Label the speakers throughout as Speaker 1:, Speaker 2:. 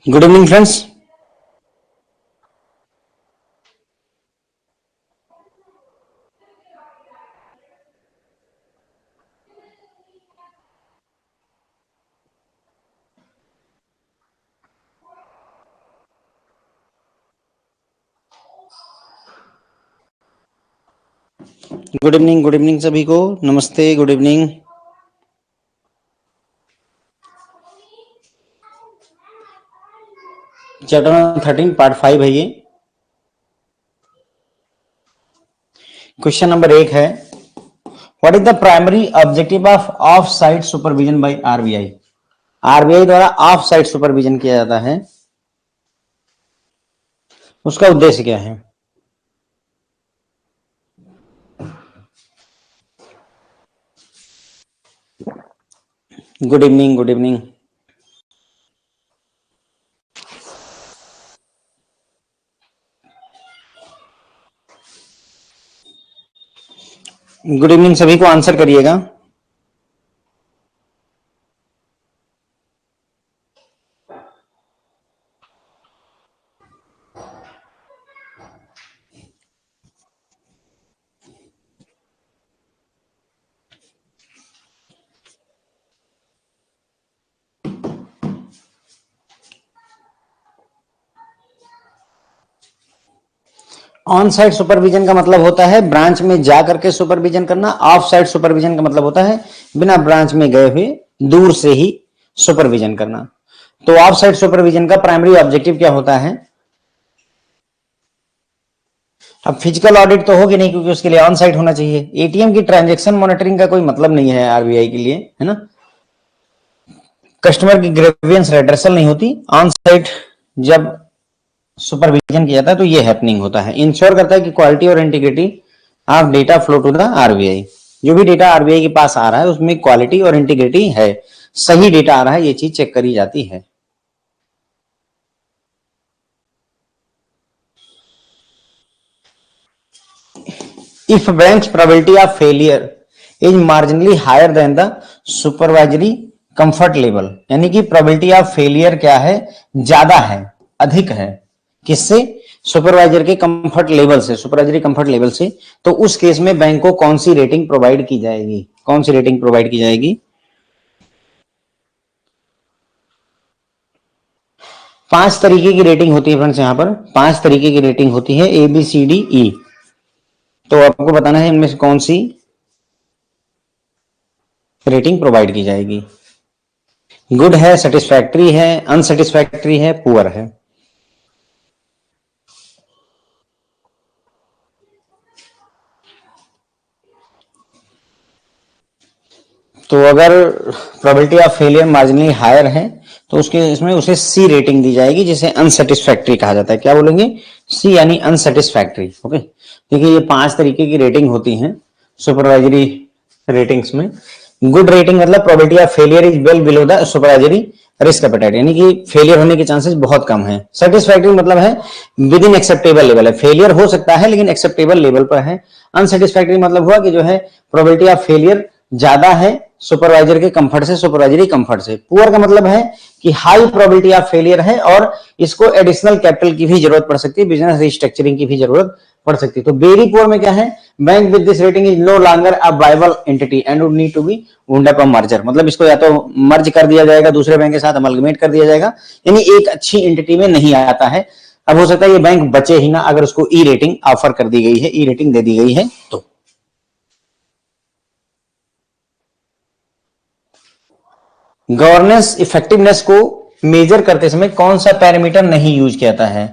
Speaker 1: Good evening, friends. Good evening सभी को। नमस्ते, good evening. Chapter number 13 part 5 है ये। क्वेश्चन नंबर 1 है, what is the primary objective of site supervision by RBI. RBI द्वारा of site supervision किया जाता है, उसका उद्देश्य क्या है। Good evening, good evening. Good evening सभी को, आंसर करिएगा। ऑन साइट सुपरविजन का मतलब होता है ब्रांच में जा करके सुपरविजन करना। ऑफ साइट सुपरविजन का मतलब होता है बिना ब्रांच में गए हुए दूर से ही सुपरविजन करना। तो ऑफ साइट सुपरविजन का प्राइमरी ऑब्जेक्टिव क्या होता है। अब फिजिकल ऑडिट तो होगी नहीं, क्योंकि उसके लिए ऑन साइट होना चाहिए। एटीएम की ट्रांजैक्शन मॉनिटरिंग का कोई मतलब नहीं है आरबीआई के लिए, है ना। कस्टमर की ग्रेवियंस रेड्रेसल नहीं होती। ऑन साइट जब सुपरविजन किया जाता है तो ये हैपनिंग होता है, इंश्योर करता है कि क्वालिटी और integrity of data flow to the RBI. जो भी डेटा आरबीआई के पास आ रहा है उसमें क्वालिटी और इंटीग्रिटी है, सही डेटा आ रहा है, ये चीज चेक करी जाती है। If bank's probability of failure is marginally higher than the supervisory comfort level, यानी कि probability of failure क्या है, ज्यादा है, अधिक है, किससे, सुपरवाइजर के कंफर्ट लेवल से, सुपरवाइजरी कंफर्ट लेवल से। तो उस केस में बैंक को कौन सी रेटिंग प्रोवाइड की जाएगी, कौन सी रेटिंग प्रोवाइड की जाएगी। 5 तरीके की रेटिंग होती है फ्रेंड्स, यहां पर 5 तरीके की रेटिंग होती है, A B C D E. तो आपको बताना है इनमें से कौन सी रेटिंग प्रोवाइड की जाएगी। गुड है, सेटिस्फैक्ट्री है, अनसेटिस्फैक्ट्री है, पुअर है। तो अगर probability of failure marginally higher है तो उसके इसमें उसे सी रेटिंग दी जाएगी, जिसे अनसेटिस्फैक्ट्री कहा जाता है। क्या बोलेंगे, सी यानी अनसेटिस्फैक्ट्री। ओके, देखिए ये 5 तरीके की रेटिंग होती हैं सुपरवाइजरी रेटिंग्स में। गुड रेटिंग मतलब probability of failure is well below the supervisory risk appetite, यानी कि फेलियर होने के चांसेस बहुत कम है। सेटिस्फैक्ट्री मतलब है विद इन एक्सेप्टेबल लेवल है, फेलियर हो सकता है लेकिन एक्सेप्टेबल लेवल पर है। अनसेटिस्फैक्ट्री मतलब हुआ कि जो है प्रोबेबिलिटी ऑफ फेलियर ज्यादा है सुपरवाइजर के कंफर्ट से, सुपरवाइजरी कंफर्ट से। पुअर का मतलब है कि हाई प्रोबेबिलिटी ऑफ फेलियर है और इसको एडिशनल कैपिटल की भी जरूरत पड़ सकती है, बिजनेस रिस्ट्रक्चरिंग की भी जरूरत पड़ सकती है। तो वेरी पुअर में क्या है, bank with this rating is no longer a viable entity and would need to be wound up a merger, मतलब इसको या तो मर्ज कर दिया जाएगा, दूसरे बैंक के साथ अमलगमेट कर दिया जाएगा, यानी एक अच्छी एंटिटी में नहीं आता है। अब हो सकता है ये बैंक बचे ही ना अगर उसको ई रेटिंग ऑफर कर दी गई है, ई रेटिंग दे दी गई है तो। गवर्नेंस इफेक्टिवनेस को मेजर करते समय कौन सा पैरामीटर नहीं यूज किया जाता है।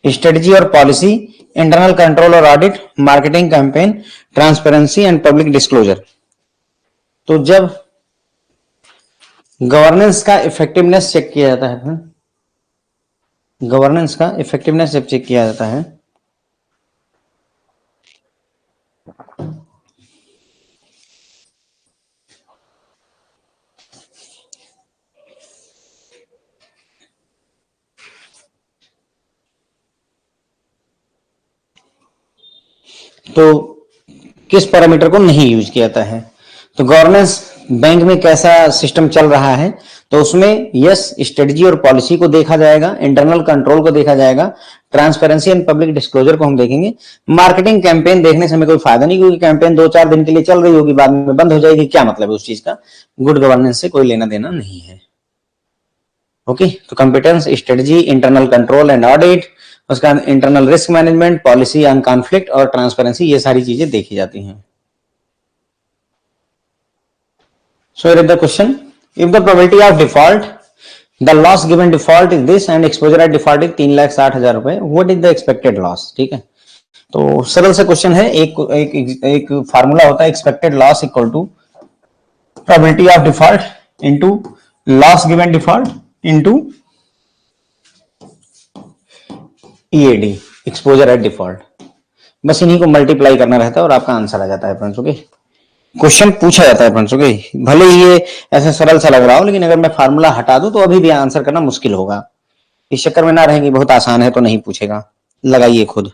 Speaker 1: स्ट्रेटजी और पॉलिसी, इंटरनल कंट्रोल और audit, marketing campaign, transparency and public disclosure. तो जब गवर्नेंस का इफेक्टिवनेस चेक किया जाता है, गवर्नेंस का इफेक्टिवनेस जब चेक किया जाता है तो किस पैरामीटर को नहीं यूज किया जाता है। तो गवर्नेंस बैंक में कैसा सिस्टम चल रहा है, तो उसमें यस स्ट्रेटजी और पॉलिसी को देखा जाएगा, इंटरनल कंट्रोल को देखा जाएगा, ट्रांसपेरेंसी एंड पब्लिक डिस्क्लोजर को हम देखेंगे। मार्केटिंग कैंपेन देखने से हमें कोई फायदा नहीं, क्योंकि कैंपेन 2-4 दिन के लिए चल रही होगी, बाद में बंद हो जाएगी, क्या मतलब है उस चीज का। गुड गवर्नेंस से कोई लेना देना नहीं है। ओके, तो competence, strategy, internal control and audit, उसका internal risk management, policy on conflict और ट्रांसपेरेंसी, ये सारी चीजें देखी जाती हैं। So here is the question: if the probability of default, the loss given default is this and exposure at default is 3,60,000 रुपए, what is the expected loss? ठीक है, तो सरल सा क्वेश्चन है। एक फार्मूला होता है, expected loss equal to probability of default into loss given default into EAD, exposure at default. बस इन्हीं को मल्टीप्लाई करना रहता है और आपका आंसर आ जाता है फ्रेंड्स। ओके, क्वेश्चन पूछा जाता है फ्रेंड्स। ओके, भले ही ये ऐसे सरल सा लग रहा हो, लेकिन अगर मैं फार्मूला हटा दूं तो अभी भी आंसर करना मुश्किल होगा। इस चक्कर में ना रहेंगे बहुत आसान है तो नहीं पूछेगा, लगाइए खुद।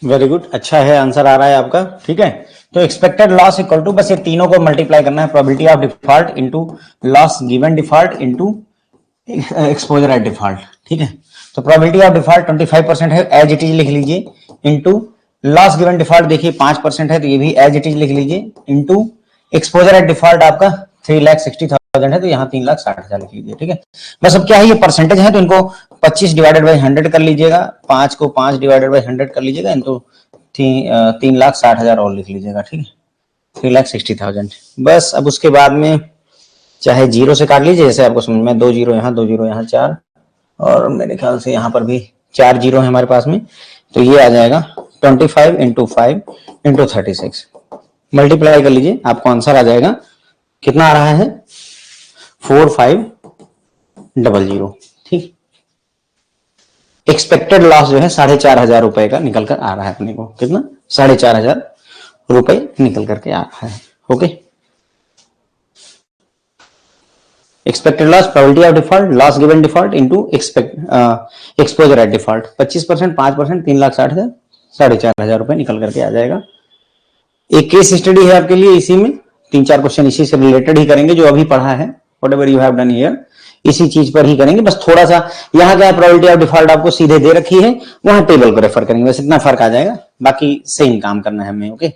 Speaker 1: वेरी गुड, अच्छा है, आंसर आ रहा है आपका। ठीक है, तो एक्सपेक्टेड लॉस इक्वल टू, बस ये तीनों को मल्टीप्लाई करना है, probability of default into loss given default into exposure at default. ठीक है, तो प्रोबेबिलिटी ऑफ डिफॉल्ट 25% है, एज इट इज लिख लीजिए, इनटू लॉस गिवन डिफॉल्ट देखिए 5% है, तो ये भी एज इट इज लिख लीजिए, इनटू एक्सपोजर एट डिफॉल्ट आपका 3,60,000 है, तो यहाँ 3,60,000 लिख लीजिए। ठीक है, बस अब क्या है, ये परसेंटेज है तो इनको 25 डिवाइडेड बाई 100 कर लीजिएगा, 5 को 5 डिवाइडेड बाई 100 कर लीजिएगा, इनको 3,60,000 और लिख लीजिएगा। ठीक है, 3,60,000। बस अब उसके बाद में चाहे जीरो से काट लीजिए, जैसे आपको समझ में, 2 जीरो यहाँ, 2 जीरो यहाँ, 4, और मेरे ख्याल से यहाँ पर भी 4 जीरो है हमारे पास में, तो ये आ जाएगा 25 इंटू 5 इंटू 36, मल्टीप्लाई कर लीजिए, आपको आंसर आ जाएगा। कितना आ रहा है? 4500। ठीक, एक्सपेक्टेड लॉस जो है 4,500 रुपए का निकल कर आ रहा है अपने को। कितना? 4,500 रुपए निकल करके आ रहा है। Okay, expected loss, probability of default, loss given default into exposure at default, 25%, 5%, 3,60,000, 4,500 रुपए निकल करके आ जाएगा। एक केस स्टडी है आपके लिए, इसी में 3-4 क्वेश्चन इसी से रिलेटेड ही करेंगे, जो अभी पढ़ा है, whatever you have done here, इसी चीज पर ही करेंगे। बस थोड़ा सा यहाँ क्या प्रोबेबिलिटी ऑफ डिफॉल्ट आपको सीधे दे रखी है, वहां टेबल को रेफर करेंगे, बस इतना फर्क आ जाएगा, बाकी सेम काम करना है हमें। Okay,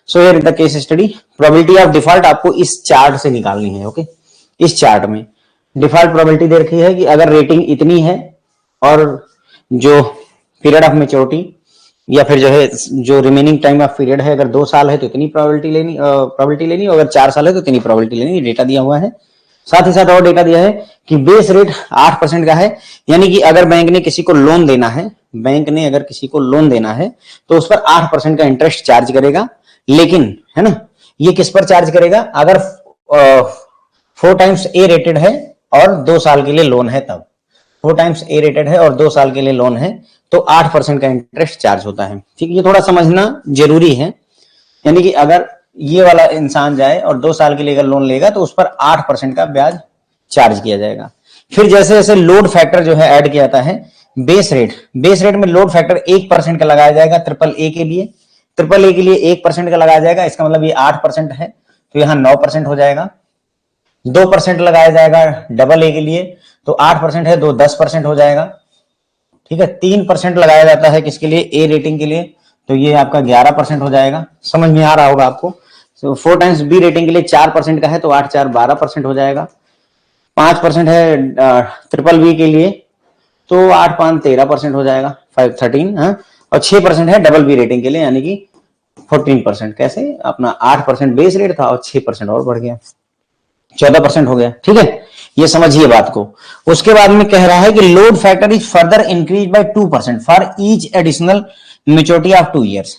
Speaker 1: so here is the case study. Probability of default आपको इस चार्ट से निकालनी है। ओके, इस चार्ट में डिफॉल्ट प्रोबेबिलिटी दे रखी है कि अगर रेटिंग इतनी है और जो पीरियड ऑफ मेच्योरिटी या फिर जो है जो रिमेनिंग टाइम ऑफ पीरियड है, अगर 2 साल है तो इतनी प्रोबेबिलिटी लेनी, अगर 4 साल है तो इतनी प्रोबेबिलिटी लेनी, डेटा दिया हुआ है। साथ ही साथ और डेटा दिया है कि बेस रेट 8% का है, यानी कि अगर बैंक ने किसी को लोन देना है, तो उस पर 8% का इंटरेस्ट चार्ज करेगा। लेकिन है ना, ये किस पर चार्ज करेगा? अगर 4 टाइम्स ए रेटेड है और 2 साल के लिए लोन है, तब 4 टाइम्स ए रेटेड है और 2 साल के लिए लोन है तो 8% का इंटरेस्ट चार्ज होता है। ठीक, ये थोड़ा समझना जरूरी है, यानी कि अगर ये वाला इंसान जाए और 2 साल के लिए अगर लोन लेगा तो उस पर 8% का ब्याज चार्ज किया जाएगा। फिर जैसे जैसे लोड फैक्टर जो है ऐड किया जाता है, बेस रेट में लोड फैक्टर 1% का लगाया जाएगा ट्रिपल ए के लिए 1% का लगाया जाएगा, इसका मतलब ये 8% है तो यहाँ 9% हो जाएगा। 2% लगाया जाएगा डबल ए के लिए, तो 8% है, 10% हो जाएगा। ठीक है, 3% लगाया जाता है किसके लिए? ए रेटिंग के लिए, तो ये आपका 11% हो जाएगा। समझ में आ रहा होगा आपको। तो 4 टाइम्स बी रेटिंग के लिए 4% का है, तो 8 4 12% हो जाएगा। 5% है ट्रिपल बी के लिए, तो 8 5 13% हो जाएगा, 5 13, हाँ। और 6% है डबल बी रेटिंग के लिए, यानी कि 14%। कैसे? अपना 8% बेस रेट था और 6% और बढ़ गया, 14% हो गया। ठीक है, ये समझिए बात को। उसके बाद में कह रहा है कि load factor is further increase by 2% for each additional maturity of 2 years.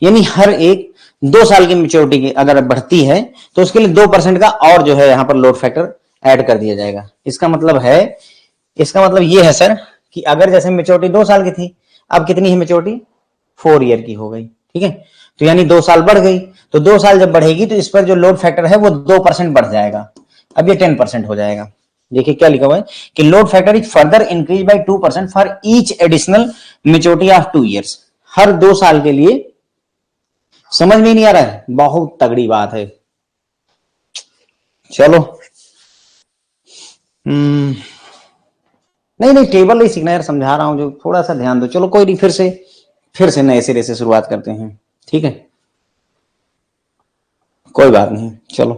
Speaker 1: यानी हर एक 2 साल की मेच्योरिटी की अगर बढ़ती है तो उसके लिए 2% का और जो है यहां पर लोड फैक्टर ऐड कर दिया जाएगा। इसका मतलब ये है सर कि अगर जैसे मेच्योरिटी 2 साल की थी, अब कितनी है मेच्योरिटी? 4 ईयर की हो गई। ठीक है, तो यानी 2 साल बढ़ गई, तो 2 साल जब बढ़ेगी तो इस पर जो लोड फैक्टर है वो 2% बढ़ जाएगा। अब ये 10% हो जाएगा। देखिए क्या लिखा हुआ है कि load factor is further increase by 2% for each additional maturity of 2 years. हर 2 साल के लिए। समझ में नहीं आ रहा है? बहुत तगड़ी बात है। चलो नहीं टेबल नहीं सीखना यार, समझा रहा हूं जो, थोड़ा सा ध्यान दो। चलो कोई नहीं, फिर से नए सिरे से शुरुआत करते हैं। ठीक है, कोई बात नहीं। चलो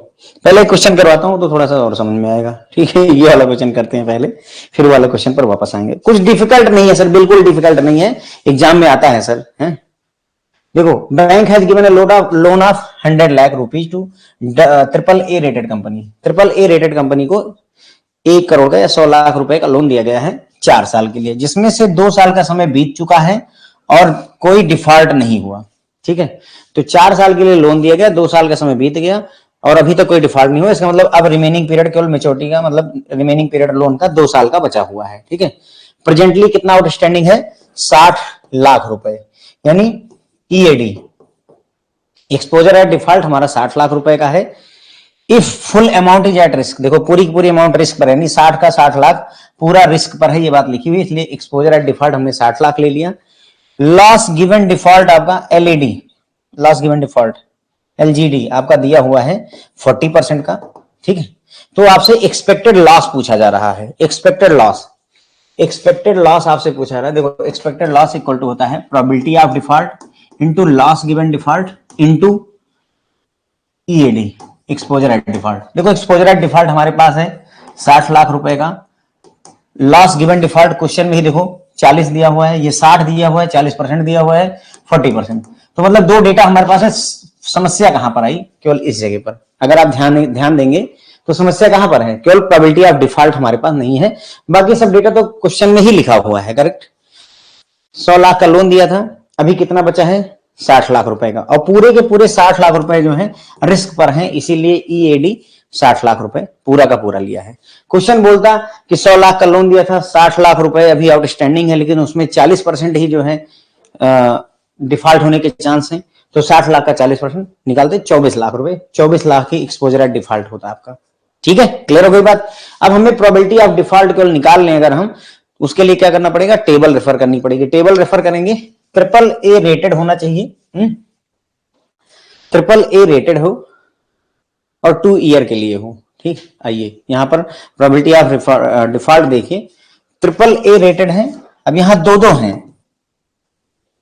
Speaker 1: पहले क्वेश्चन करवाता हूं तो थोड़ा सा और समझ में आएगा। ठीक है, ये वाला क्वेश्चन करते हैं पहले, फिर वाला क्वेश्चन पर वापस आएंगे। कुछ डिफिकल्ट नहीं है सर, बिल्कुल डिफिकल्ट नहीं है, एग्जाम में आता है सर। है देखो, bank has given a loan of 100 lakh rupees to triple A rated company. Triple A rated company को 1 करोड़ का या 100 लाख रुपए का लोन दिया गया है 4 साल के लिए, जिसमें से 2 साल का समय बीत चुका है और कोई डिफॉल्ट नहीं हुआ। ठीक है, तो 4 साल के लिए लोन दिया गया, 2 साल का समय बीत गया और अभी तक कोई डिफॉल्ट नहीं हुआ। इसका मतलब अब रिमेनिंग पीरियड केवल मेच्योरिटी का, मतलब रिमेनिंग पीरियड लोन का 2 साल का बचा हुआ है। ठीक है, प्रेजेंटली कितना आउटस्टैंडिंग है? 60 लाख रुपए, यानी ईएडी, एक्सपोजर एट डिफॉल्ट हमारा 60 लाख रुपए का है। If full amount is at risk, देखो पूरी की पूरी अमाउंट रिस्क पर है, नहीं 60 का 60 लाख पूरा रिस्क पर है, ये बात लिखी हुई, इसलिए एक्सपोजर एट डिफॉल्ट हमने 60 लाख ले लिया। लॉस गिवन डिफॉल्ट आपका LED, loss given default LGD आपका दिया हुआ है 40% का। ठीक है, तो आपसे एक्सपेक्टेड लॉस पूछा जा रहा है। एक्सपेक्टेड लॉस आपसे पूछा रहा है। देखो एक्सपेक्टेड लॉस इक्वल टू होता है probability of default into loss given default into EAD, exposure at default. देखो एक्सपोजर एट डिफॉल्ट हमारे पास है 60 लाख रुपए का। लॉस गिवन डिफॉल्ट क्वेश्चन में ही देखो 40 दिया हुआ है, ये 60 दिया हुआ है, 40% दिया हुआ है, 40%। तो मतलब 2 डेटा हमारे पास है। समस्या कहां पर आई? केवल इस जगह पर। अगर आप ध्यान देंगे तो समस्या कहां पर है? केवल प्रोबेबिलिटी ऑफ डिफॉल्ट हमारे पास नहीं है, बाकी सब डेटा तो क्वेश्चन में ही लिखा हुआ है। करेक्ट, 100 लाख का लोन दिया था, अभी कितना बचा है? 60 लाख रुपए का, और पूरे के पूरे 60 लाख रुपए जो है रिस्क पर हैं, इसीलिए ईएडी 60 लाख रुपए पूरा का पूरा लिया है। क्वेश्चन बोलता कि 100 लाख का लोन दिया था, 60 लाख रुपए अभी आउटस्टैंडिंग है, लेकिन उसमें 40% ही जो है डिफॉल्ट होने के चांस हैं, तो 60 लाख का 40% निकालते 24 लाख रुपए, 24 लाख की एक्सपोजर एट डिफॉल्ट होता है आपका। ठीक है, क्लियर हो गई बात? अब हमें प्रोबेबिलिटी ऑफ डिफॉल्ट केवल निकाल लें अगर हम, उसके लिए क्या करना पड़ेगा? टेबल रेफर करनी पड़ेगी। टेबल रेफर करेंगे, ट्रिपल ए रेटेड होना चाहिए, ट्रिपल ए रेटेड हो और 2 ईयर के लिए हो। ठीक, आइए यहां पर प्रोबेबिलिटी ऑफ डिफॉल्ट देखिए, ट्रिपल ए रेटेड है। अब यहां दो हैं,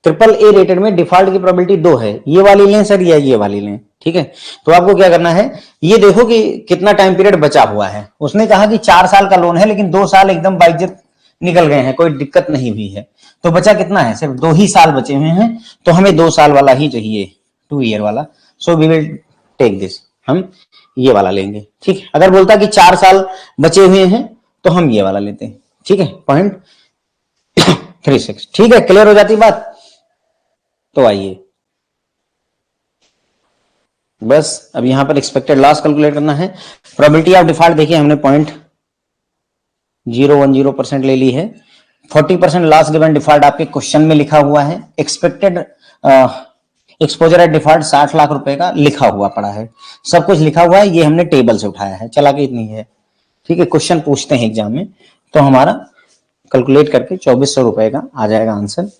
Speaker 1: ट्रिपल ए रेटेड में डिफॉल्ट की प्रोबेबिलिटी 2 है, ये वाली लें सर या ये वाली लें? ठीक है, तो आपको क्या करना है, ये देखो कि कितना टाइम पीरियड बचा हुआ है। उसने कहा कि 4 साल का लोन है, लेकिन 2 साल एकदम बाइज्जत निकल गए हैं, कोई दिक्कत नहीं हुई है, तो बचा कितना है? सिर्फ 2 ही साल बचे हुए हैं, तो हमें 2 साल वाला ही चाहिए, 2 ईयर वाला। So we will take this, हम ये वाला लेंगे। ठीक है, अगर बोलता कि 4 साल बचे हुए हैं तो हम ये वाला लेते हैं। ठीक है, 0.36। ठीक है, क्लियर हो जाती बात? तो आइए बस अब यहां पर एक्सपेक्टेड लॉस कैलकुलेट करना है। प्रोबेबिलिटी ऑफ डिफॉल्ट देखिए हमने 0.010% ले ली है। 40% लॉस गिवन डिफॉल्ट आपके क्वेश्चन में लिखा हुआ है। Expected exposure at default 60 lakh रुपए का लिखा हुआ पड़ा है, सब कुछ लिखा हुआ है, ये हमने टेबल से उठाया है, चला के इतनी है। ठीक है, क्वेश्चन पूछते हैं एग्जाम में तो हमारा कैलकुलेट करके 2400 रुपए का आ जाएगा आंसर।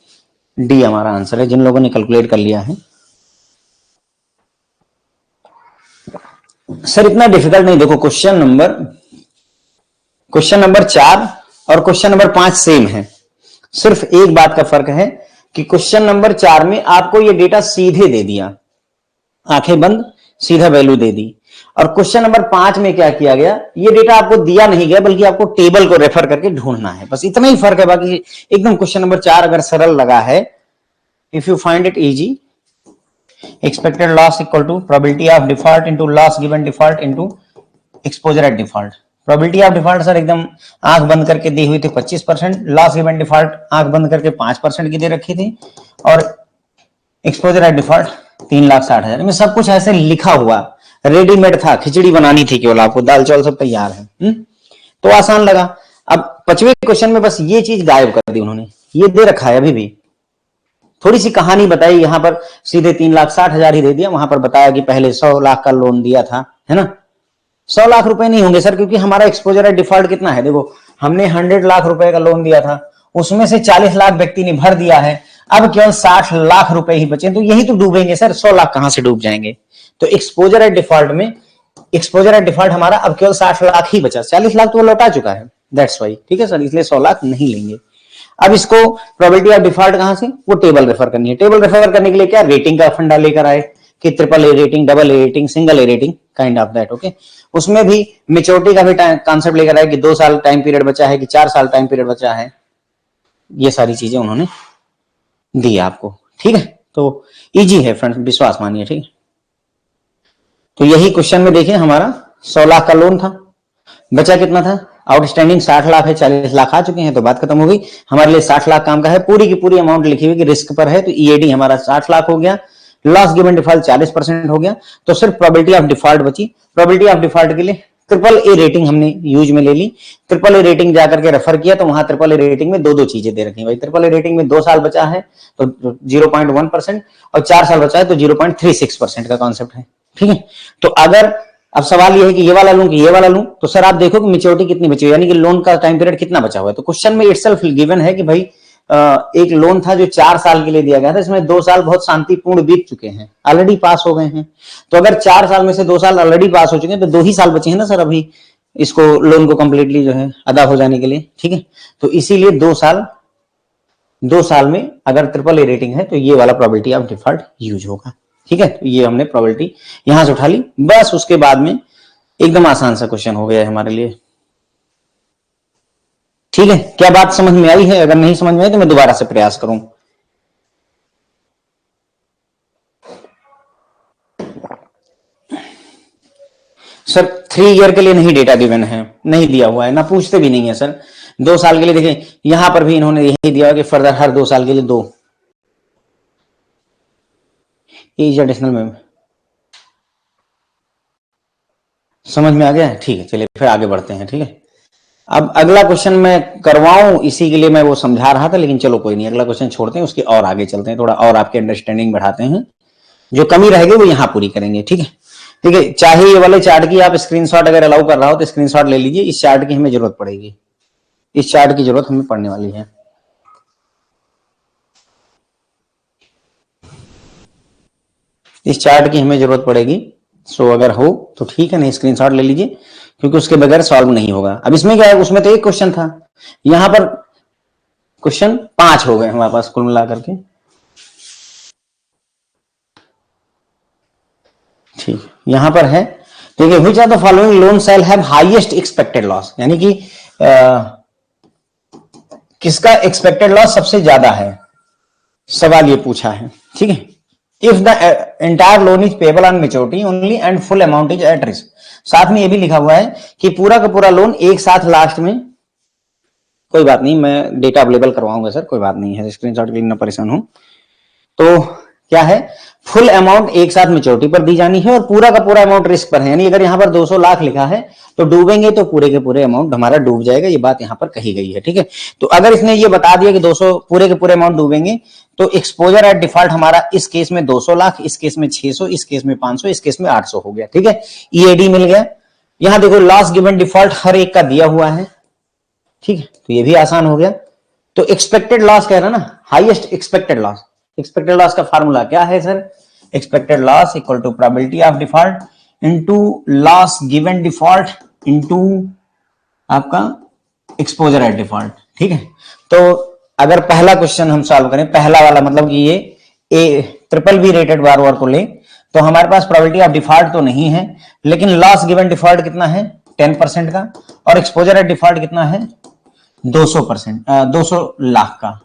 Speaker 1: डी हमारा आंसर है, जिन लोगों ने कैलकुलेट कर लिया है। सर इतना डिफिकल्ट नहीं, देखो क्वेश्चन नंबर 4 और क्वेश्चन नंबर 5 सेम है, सिर्फ एक बात का फर्क है कि क्वेश्चन नंबर 4 में आपको ये डेटा सीधे दे दिया, आंखें बंद सीधा वैल्यू दे दी, और क्वेश्चन नंबर 5 में क्या किया गया, ये डेटा आपको दिया नहीं गया, बल्कि आपको टेबल को रेफर करके ढूंढना है, बस इतना ही फर्क है। बाकी एकदम क्वेश्चन नंबर 4 अगर सरल लगा है, if you find it easy, expected loss equal to probability of default into loss given default into exposure at default. Probability of default sir एकदम आंख बंद करके दी हुई थी 25%, लॉस गिवन डिफॉल्ट आंख बंद करके 5% की दे रखी थी, और एक्सपोजर एट डिफॉल्ट 3,60,000 में सब कुछ ऐसे लिखा हुआ रेडीमेड था, खिचड़ी बनानी थी केवल आपको, दाल चावल सब तैयार है। तो आसान लगा। अब 5वें क्वेश्चन में बस ये चीज गायब कर दी उन्होंने, ये दे रखा है अभी भी, थोड़ी सी कहानी बताई, यहां पर सीधे 3,60,000 ही दे दिया, वहां पर बताया कि पहले 100 लाख का लोन दिया था, है ना। 100 लाख रुपए नहीं होंगे सर, क्योंकि हमारा एक्सपोजर एट डिफॉल्ट कितना है, देखो हमने 100 लाख रुपए का लोन दिया था, उसमें से 40 लाख व्यक्ति ने भर दिया है, अब केवल 60 लाख रुपए ही बचे, तो यही तो डूबेंगे सर, 100 लाख कहां से डूब जाएंगे। तो एक्सपोजर एट डिफॉल्ट में, एक्सपोजर एट डिफॉल्ट हमारा अब केवल 60 लाख ही बचा, 40 लाख तो वो लौटा चुका है, दैट्स वाई, ठीक है सर, इसलिए 100 लाख नहीं लेंगे। अब इसको प्रोबेबिलिटी ऑफ डिफॉल्ट कहां से, वो टेबल रेफर करनी है। टेबल रेफर करने के लिए क्या, रेटिंग का फंडा लेकर आए कि triple A rating, double A rating, single A rating, kind of that, okay. उसमें भी मेच्योरिटी का भी कॉन्सेप्ट लेकर आए कि 2 साल टाइम पीरियड बचा है कि 4 साल टाइम पीरियड बचा है, ये सारी चीजें उन्होंने दी आपको, ठीक है। तो इजी है फ्रेंड्स, विश्वास मानिए, ठीक है। तो यही क्वेश्चन में देखिए, हमारा 100 लाख का लोन था, बचा कितना था, आउटस्टैंडिंग 60 लाख है, 40 लाख आ चुके हैं, तो बात खत्म हो गई। हमारे लिए 60 लाख काम का है, पूरी की पूरी अमाउंट लिखी हुई कि रिस्क पर है, तो ईएडी हमारा 60 लाख हो गया, लॉस गिवन डिफॉल्ट 40% हो गया, तो सिर्फ प्रोबेबिलिटी ऑफ डिफॉल्ट बची। प्रोबेबिलिटी ऑफ डिफॉल्ट के लिए ट्रिपल ए रेटिंग हमने यूज में ले ली, ट्रिपल ए रेटिंग जाकर के रेफर किया, तो वहां ट्रिपल ए रेटिंग में दो चीजें दे रखी भाई, ट्रिपल ए रेटिंग में 2 साल बचा है तो 0.1% और 4 साल बचा है तो 0.36% का कॉन्सेप्ट है, ठीक है। तो अगर अब सवाल ये है कि ये वाला लूं कि ये वाला लूं, तो सर आप देखो कि मैच्योरिटी कितनी बची है, यानी कि लोन का टाइम पीरियड कितना बचा हुआ है। तो क्वेश्चन में इटसेल्फ गिवन है कि भाई एक लोन था जो 4 साल के लिए दिया गया था, इसमें 2 साल बहुत शांतिपूर्ण बीत चुके हैं, ऑलरेडी पास हो गए हैं। तो अगर 4 साल में से 2 साल ऑलरेडी पास हो चुके हैं, तो 2 ही साल बचे हैं ना सर अभी इसको, लोन को कंप्लीटली जो है अदा हो जाने के लिए, ठीक है। तो इसीलिए 2 साल में अगर ट्रिपल ए रेटिंग है तो ये वाला प्रोबेबिलिटी ऑफ डिफॉल्ट यूज होगा, ठीक है। तो ये हमने प्रोबेबिलिटी यहां से उठा ली, बस उसके बाद में एकदम आसान सा क्वेश्चन हो गया है हमारे लिए, ठीक है। क्या बात समझ में आई है? अगर नहीं समझ में आई तो मैं दोबारा से प्रयास करूं। सर 3 ईयर के लिए नहीं डेटा गिवन है, नहीं दिया हुआ है, ना पूछते भी नहीं है सर। 2 साल के लिए देखें, यहां पर भी इन्होंने यही दिया कि फर्दर हर 2 साल के लिए 2 एज एडिशनल में। समझ में आ गया, ठीक है। चलिए फिर आगे बढ़ते हैं, ठीक है। अब अगला क्वेश्चन मैं करवाऊं, इसी के लिए मैं वो समझा रहा था, लेकिन चलो कोई नहीं, अगला क्वेश्चन छोड़ते हैं, उसके और आगे चलते हैं, थोड़ा और आपके अंडरस्टैंडिंग बढ़ाते हैं, जो कमी रहेगी वो यहां पूरी करेंगे, ठीक है। ठीक है, चाहे ये वाले चार्ट की आप स्क्रीनशॉट अगर अलाउ कर रहा हो तो स्क्रीनशॉट ले लीजिए, इस चार्ट की हमें जरूरत पड़ेगी, इस चार्ट की जरूरत हमें पड़ने वाली है। इस चार्ट की हमें जरूरत पड़ेगी, सो अगर हो तो ठीक है, नहीं स्क्रीनशॉट ले लीजिए, क्योंकि उसके बगैर सॉल्व नहीं होगा। अब इसमें क्या है, उसमें तो एक क्वेश्चन था, यहां पर क्वेश्चन 5 हो गए हमारे पास कुल मिला करके, ठीक। यहां पर है, देखिए which are the following loan sale have highest expected loss, यानी कि किसका एक्सपेक्टेड लॉस सबसे ज्यादा है, सवाल ये पूछा है, ठीक है। If the entire loan is payable on maturity only and full amount is at risk, साथ में ये भी लिखा हुआ है कि पूरा का पूरा लोन एक साथ लास्ट में, कोई बात नहीं मैं डेटा अवेलेबल करवाऊंगा सर, कोई बात नहीं है, स्क्रीनशॉट के लिए ना परेशान हो। तो क्या है, फुल अमाउंट एक साथ मेच्योरिटी पर दी जानी है और पूरा का पूरा अमाउंट रिस्क पर है, यानी अगर यहां पर 200 लाख लिखा है तो डूबेंगे तो पूरे के पूरे अमाउंट हमारा डूब जाएगा, ये बात यहां पर कही गई है, ठीक है। तो अगर इसने ये बता दिया कि 200 पूरे के पूरे अमाउंट डूबेंगे, तो एक्सपोजर एट डिफॉल्ट हमारा इस केस में 200 लाख, इस केस में 600, इस केस में 500, इस केस में 800 हो गया, ठीक है। ईएडी मिल गया। यहां देखो लॉस गिवन डिफॉल्ट हर एक का दिया हुआ है, ठीक है, तो ये भी आसान हो गया। तो एक्सपेक्टेड लॉस कह रहा ना, highest expected loss, expected loss का फार्मूला क्या है sir, expected loss equal to probability of default into loss given default into आपका एक्सपोजर एट डिफॉल्ट, ठीक है। तो अगर पहला क्वेश्चन हम सॉल्व करें, पहला वाला मतलब कि ये A triple B rated borrower को ले, तो हमारे पास प्रोबेबिलिटी ऑफ डिफॉल्ट तो नहीं है, लेकिन लॉस गिवन डिफॉल्ट कितना है 10% का, और एक्सपोजर एट डिफॉल्ट कितना है 200%, 200 लाख का,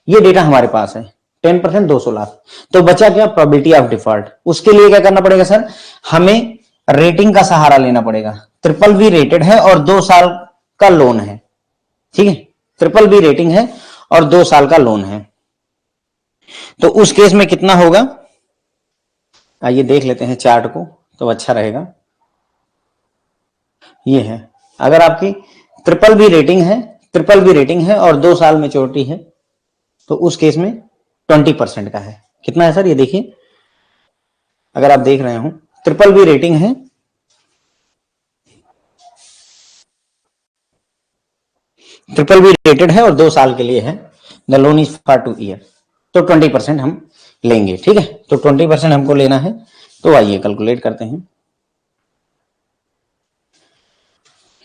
Speaker 1: ये डेटा हमारे पास है, 10% 200 लाख। तो बचा क्या? Probability of default. उसके लिए क्या करना पड़ेगा सर? हमें रेटिंग का सहारा लेना पड़ेगा। ट्रिपल बी रेटेड है और 2 साल का लोन है, ठीक है, ट्रिपल बी रेटिंग है और 2 साल का लोन है। तो उस केस में कितना होगा? आइए देख लेते हैं चार्ट को, तो अच्छा रहेगा। ये है, अगर आपकी ट्रिपल बी रेटिंग है, ट्रिपल बी रेटिंग है और 2 साल मैच्योरिटी है, तो उस केस में 20% का है। कितना है सर? ये देखिए, अगर आप देख रहे हो ट्रिपल बी रेटिंग है, ट्रिपल बी रेटेड है और 2 साल के लिए है, the loan is for 2 year, तो 20% हम लेंगे, ठीक है। तो 20% हमको लेना है, तो आइए कैलकुलेट करते हैं।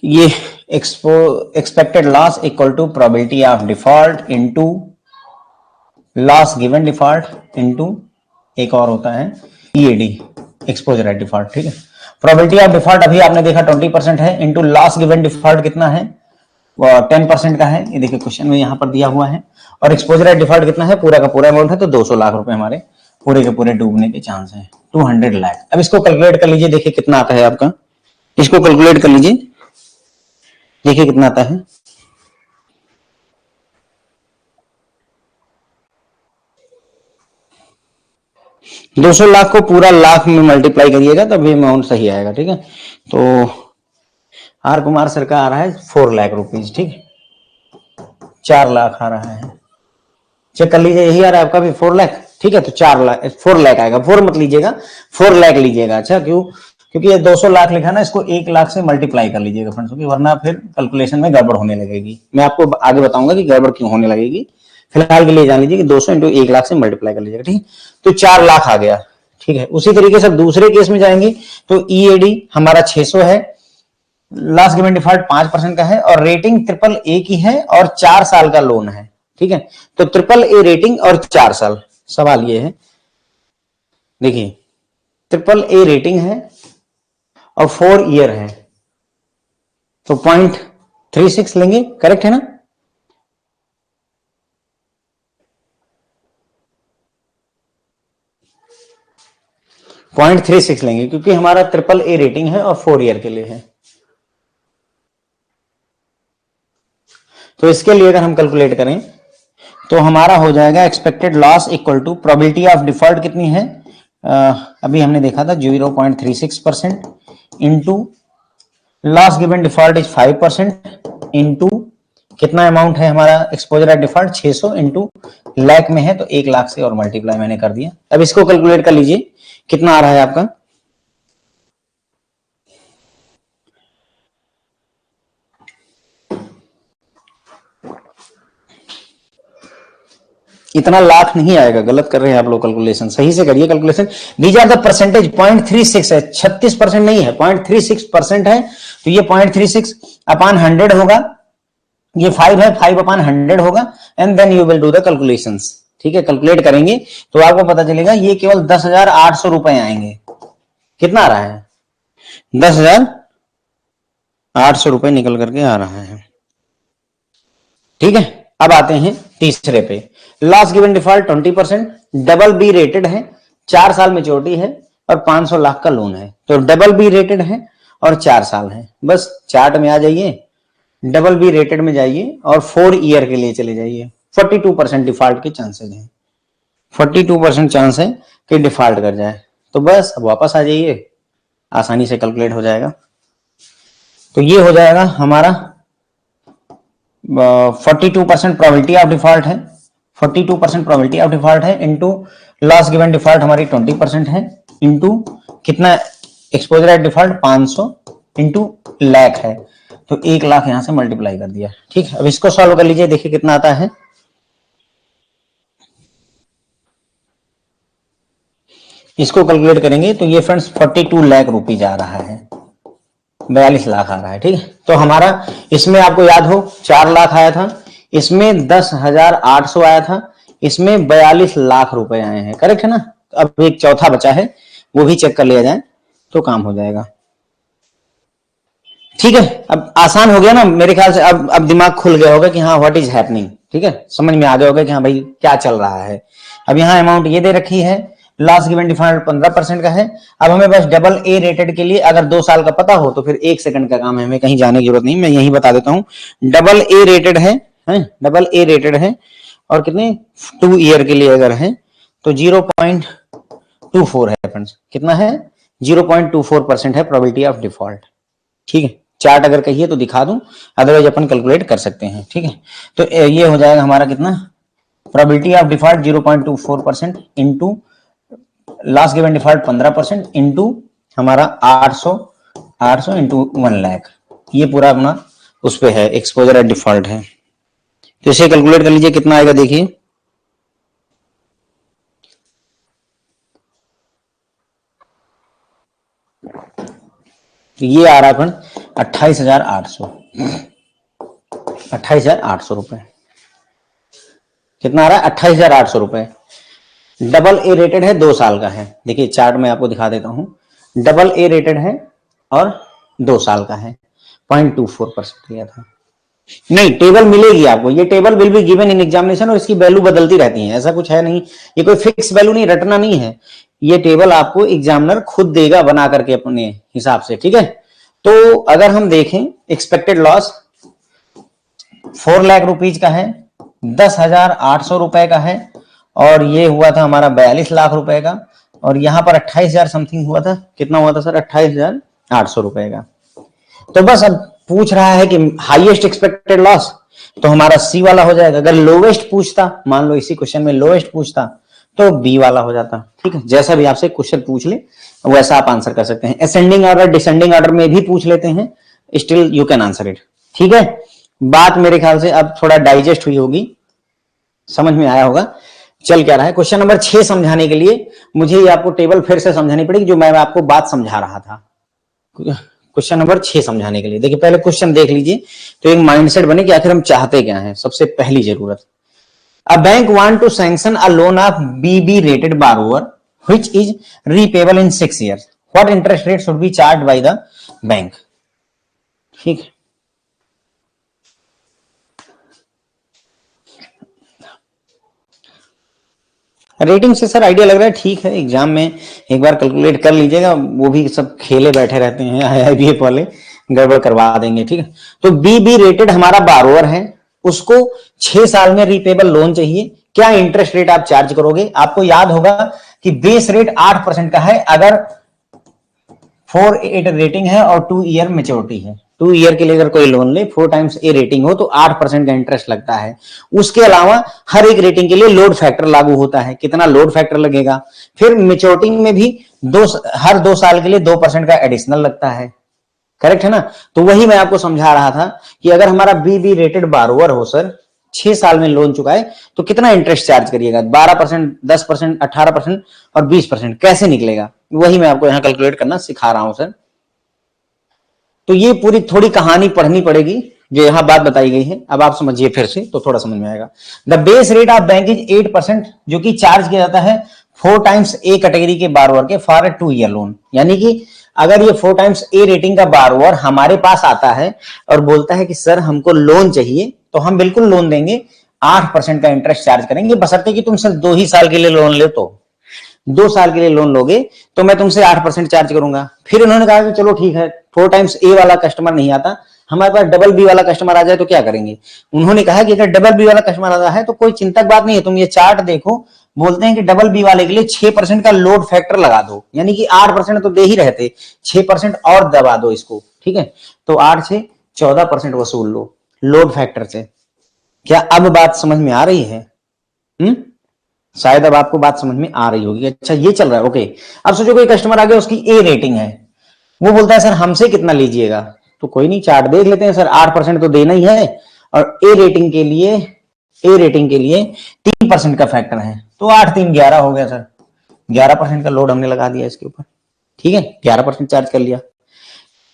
Speaker 1: ये expected loss equal to probability of default into loss given default into एक और होता है ईएडी, एक्सपोजर एट डिफॉल्ट, ठीक है। प्रोबेबिलिटी ऑफ डिफॉल्ट अभी आपने देखा 20% है, इनटू लॉस गिवन डिफॉल्ट कितना है? 10% का है, ये देखिए क्वेश्चन में यहां पर दिया हुआ है। और एक्सपोजर एट डिफॉल्ट कितना है? पूरा का पूरा अमाउंट है, तो 200 लाख रुपए हमारे पूरे के पूरे डूबने के चांस हैं, 200 लाख। अब इसको कैलकुलेट कर लीजिए, देखिए कितना आता है आपका। इसको कैलकुलेट कर लीजिए, देखिए कितना आता है। $200 लाख को पूरा लाख में मल्टीप्लाई करिएगा तभी अमाउंट सही आएगा, ठीक है। तो आर कुमार सर का आ रहा है 4 लाख रुपीज, ठीक है, 4 लाख आ रहा है। चेक कर लीजिए, यही आ रहा है आपका भी 4 लाख, ठीक है। तो 4 लाख 4 लाख आएगा, 4 मत लीजिएगा, 4 लाख लीजिएगा। अच्छा, क्यों? क्योंकि ये 200 लाख लिखा ना, इसको 1 लाख से मल्टीप्लाई कर लीजिएगा फ्रेंड्स, वरना फिर कैलकुलेशन में गड़बड़ होने लगेगी। मैं आपको आगे बताऊंगा कि गड़बड़ क्यों होने लगेगी। फिलहाल के लिए जान लीजिए कि 200 इंटू 1 लाख से मल्टीप्लाई कर लीजिएगा, ठीक। तो 4 लाख आ गया, ठीक है। उसी तरीके से दूसरे केस में जाएंगे तो ईएडी हमारा 600 है, लास्ट गिवन डिफॉल्ट 5% का है और रेटिंग ट्रिपल ए की है और 4 साल का लोन है, ठीक है। तो ट्रिपल ए रेटिंग और 4 साल, सवाल ये है, देखिए ट्रिपल ए रेटिंग है और 4 ईयर है, तो 0.36 लेंगे, करेक्ट है ना? .36 लेंगे क्योंकि हमारा ट्रिपल ए रेटिंग है और 4 ईयर के लिए है। तो इसके लिए अगर हम कैलकुलेट करें तो हमारा हो जाएगा expected loss equal to probability of default कितनी है? अभी हमने देखा था 0.36% into loss given default is 5% into कितना अमाउंट है हमारा exposure at default 600 into lakh में है, तो 1 लाख से और मल्टीप्लाई मैंने कर दिया। अब इसको कैलकुलेट कर लीजिए कितना आ रहा है आपका। इतना लाख नहीं आएगा, गलत कर रहे हैं आप लोग, कैलकुलेशन सही से करिए calculation. These are the percentage, 0.36 है, 36% नहीं है, 0.36% है, तो ये 0.36 अपॉन 100 होगा, ये 5 है, 5 अपॉन 100 होगा, and then you will do the calculations, ठीक है। कैलकुलेट करेंगे तो आपको पता चलेगा ये केवल 10,800 रुपए आएंगे। कितना आ रहा है? 10,800 रुपए निकल करके आ रहा है, ठीक है। अब आते हैं तीसरे पे, loss given default 20%, double B rated है, 4 साल मेच्योरिटी है और 500 लाख का लोन है, तो डबल बी रेटेड है और 4 साल है। बस चार्ट में आ जाइए, डबल बी रेटेड में जाइए और 4 ईयर के लिए चले जाइए। 42% डिफॉल्ट के चांसेस हैं, 42% चांस है कि डिफॉल्ट कर जाए। तो बस अब वापस आ जाइए, आसानी से कैलकुलेट हो जाएगा। तो ये हो जाएगा हमारा 42% प्रोबेबिलिटी ऑफ डिफॉल्ट है, 42% प्रोबेबिलिटी ऑफ डिफॉल्ट है इंटू लॉस गिवन डिफॉल्ट हमारी 20% है, इंटू कितना exposure at default 500 into lakh है, तो 1 लाख यहां से मल्टीप्लाई कर दिया, ठीक। अब इसको सॉल्व कर लीजिए, देखिए कितना आता है। इसको कैलकुलेट करेंगे तो ये फ्रेंड्स 42 लाख रुपीज आ रहा है, 42 लाख आ रहा है, ठीक है। तो हमारा इसमें आपको याद हो 4 लाख आया था, इसमें 10,800 आया था, इसमें 42 लाख रुपए आए हैं, करेक्ट है ना। अब एक चौथा बचा है, वो भी चेक कर लिया जाए तो काम हो जाएगा, ठीक है। अब आसान हो गया ना मेरे ख्याल से, अब दिमाग खुल गया होगा कि हाँ व्हाट इज हैपनिंग, ठीक है, समझ में आ गया होगा कि हाँ भाई क्या चल रहा है। अब यहाँ अमाउंट ये दे रखी है, लास्ट गिवन डिफॉल्ट 15% का है। अब हमें बस डबल ए रेटेड के लिए अगर 2 साल का पता हो तो फिर 1 सेकंड का काम है, हमें कहीं जाने की जरूरत नहीं, मैं यही बता देता हूं। डबल ए रेटेड है, डबल ए रेटेड है और कितने 2 ईयर के लिए अगर है तो 0.24 है फ्रेंड्स, कितना है 0.24% है प्रोबेबिलिटी ऑफ डिफॉल्ट। ठीक है, चार्ट अगर कहिए तो दिखा दूं, अदरवाइज अपन कैलकुलेट कर सकते हैं। ठीक है, तो ये हो जाएगा हमारा कितना, probability of default 0.24% into last given default 15% into हमारा 800 इंटू 1 लाख, ये पूरा अपना उस पे है, एक्सपोजर एट डिफॉल्ट है। तो इसे कैलकुलेट कर लीजिए कितना आएगा, देखिए तो ये आ रहा है 28,800 रुपए। कितना आ रहा है 28,800 रुपए। डबल ए रेटेड है, 2 साल का है, देखिए चार्ट में आपको दिखा देता हूं, डबल ए रेटेड है और 2 साल का है, 0.24% लिया था। नहीं, टेबल मिलेगी आपको, ये table will be given in examination और इसकी वैल्यू बदलती रहती है, ऐसा कुछ है नहीं, ये कोई फिक्स वैल्यू नहीं, रटना नहीं है, ये टेबल आपको एग्जामिनर खुद देगा बना करके अपने हिसाब से। ठीक है, तो अगर हम देखें एक्सपेक्टेड लॉस 4 लाख रुपीज का है, 10,800 रुपए का है और ये हुआ था हमारा 42 लाख रुपए का, और यहां पर 28,000 समथिंग हुआ था, कितना हुआ था सर 28,800 रुपए का। तो बस अब पूछ रहा है कि हाईएस्ट एक्सपेक्टेड लॉस, तो हमारा सी वाला हो जाएगा। अगर लोवेस्ट पूछता, मान लो इसी क्वेश्चन में लोवेस्ट पूछता तो बी वाला हो जाता। ठीक है, जैसा भी आपसे क्वेश्चन पूछ ले वैसा आप आंसर कर सकते हैं। असेंडिंग ऑर्डर डिसेंडिंग ऑर्डर में भी पूछ लेते हैं, still you can answer it. ठीक है, बात मेरे ख्याल से अब थोड़ा डाइजेस्ट हुई होगी, समझ में आया होगा चल क्या रहा है। क्वेश्चन नंबर 6 समझाने के लिए मुझे आपको टेबल फिर से समझानी पड़ेगी, जो मैं आपको बात समझा रहा था। क्वेश्चन नंबर 6 समझाने के लिए देखिए, पहले क्वेश्चन देख लीजिए तो एक माइंडसेट बने कि आखिर हम चाहते क्या हैं। सबसे पहली जरूरत, a bank want to sanction a loan of BB rated borrower which is repayable in 6 years, what interest rate should be charged by the bank. ठीक, रेटिंग से सर आइडिया लग रहा है ठीक है, एग्जाम में एक बार कैलकुलेट कर लीजिएगा, वो भी सब खेले बैठे रहते हैं आईआईबीएफ वाले, गड़बड़ करवा देंगे। ठीक है, तो बीबी रेटेड हमारा बारोअर है, उसको 6 साल में रीपेबल लोन चाहिए, क्या इंटरेस्ट रेट आप चार्ज करोगे। आपको याद होगा कि बेस रेट 8% का है अगर 4 रेटिंग है और 2 ईयर मेच्योरिटी है। 2 ईयर के लिए अगर कोई लोन ले 4 टाइम्स ए रेटिंग हो तो 8% का इंटरेस्ट लगता है। उसके अलावा हर एक रेटिंग के लिए लोड फैक्टर लागू होता है, कितना लोड फैक्टर लगेगा। फिर मेच्योरिटी में भी हर 2 साल के लिए 2% का एडिशनल लगता है, करेक्ट है ना। तो वही मैं आपको समझा रहा था कि अगर हमारा बीबी रेटेड बारोअर हो सर, 6 साल में लोन चुकाए तो कितना इंटरेस्ट चार्ज करिएगा, 12%, 10%, 18% और 20%, कैसे निकलेगा वही मैं आपको यहां कैलकुलेट करना सिखा रहा हूं सर। तो ये पूरी थोड़ी कहानी पढ़नी पड़ेगी जो यहां बात बताई गई है, अब आप समझिए फिर से तो थोड़ा समझ में आएगा। The base rate of bank is 8%, जो कि चार्ज किया जाता है 4 टाइम्स ए कैटेगरी के बारोअर के फॉर ए 2 ईयर लोन। यानी कि अगर ये 4 टाइम्स ए रेटिंग का बारोअर हमारे पास आता है और बोलता है कि सर हमको लोन चाहिए, तो हम बिल्कुल लोन देंगे, 8% का इंटरेस्ट चार्ज करेंगे, बशर्ते कि तुम सिर्फ 2 ही साल के लिए लोन ले, तो 2 साल के लिए लोन लोगे तो मैं तुमसे 8% चार्ज करूंगा। फिर उन्होंने कहा कि चलो ठीक है, 4 टाइम्स ए वाला कस्टमर नहीं आता, हमारे पास डबल बी वाला कस्टमर आ जाए तो क्या करेंगे। उन्होंने कहा कि अगर डबल बी वाला कस्टमर आता है तो कोई चिंता की बात नहीं है, तुम ये चार्ट देखो, बोलते हैं कि डबल बी वाले के लिए 6% का लोड फैक्टर लगा दो, यानी कि 8% तो दे ही रहे थे, 6% और दबा दो इसको। ठीक है, तो 8 से 14% वसूल लो लोड फैक्टर से। क्या अब बात समझ में आ रही है? शायद अब आपको बात समझ में आ रही होगी। अच्छा ये चल रहा है, ओके। अब सोचो कोई कस्टमर आ गया, उसकी ए रेटिंग है, वो बोलता है सर हमसे कितना लीजिएगा, तो कोई नहीं चार्ट देख लेते हैं सर, 8% तो देना ही है और ए रेटिंग के लिए 3% का फैक्टर है, तो 8 3 11 हो गया सर, 11% का लोड हमने लगा दिया इसके ऊपर। ठीक है, 11% चार्ज कर लिया।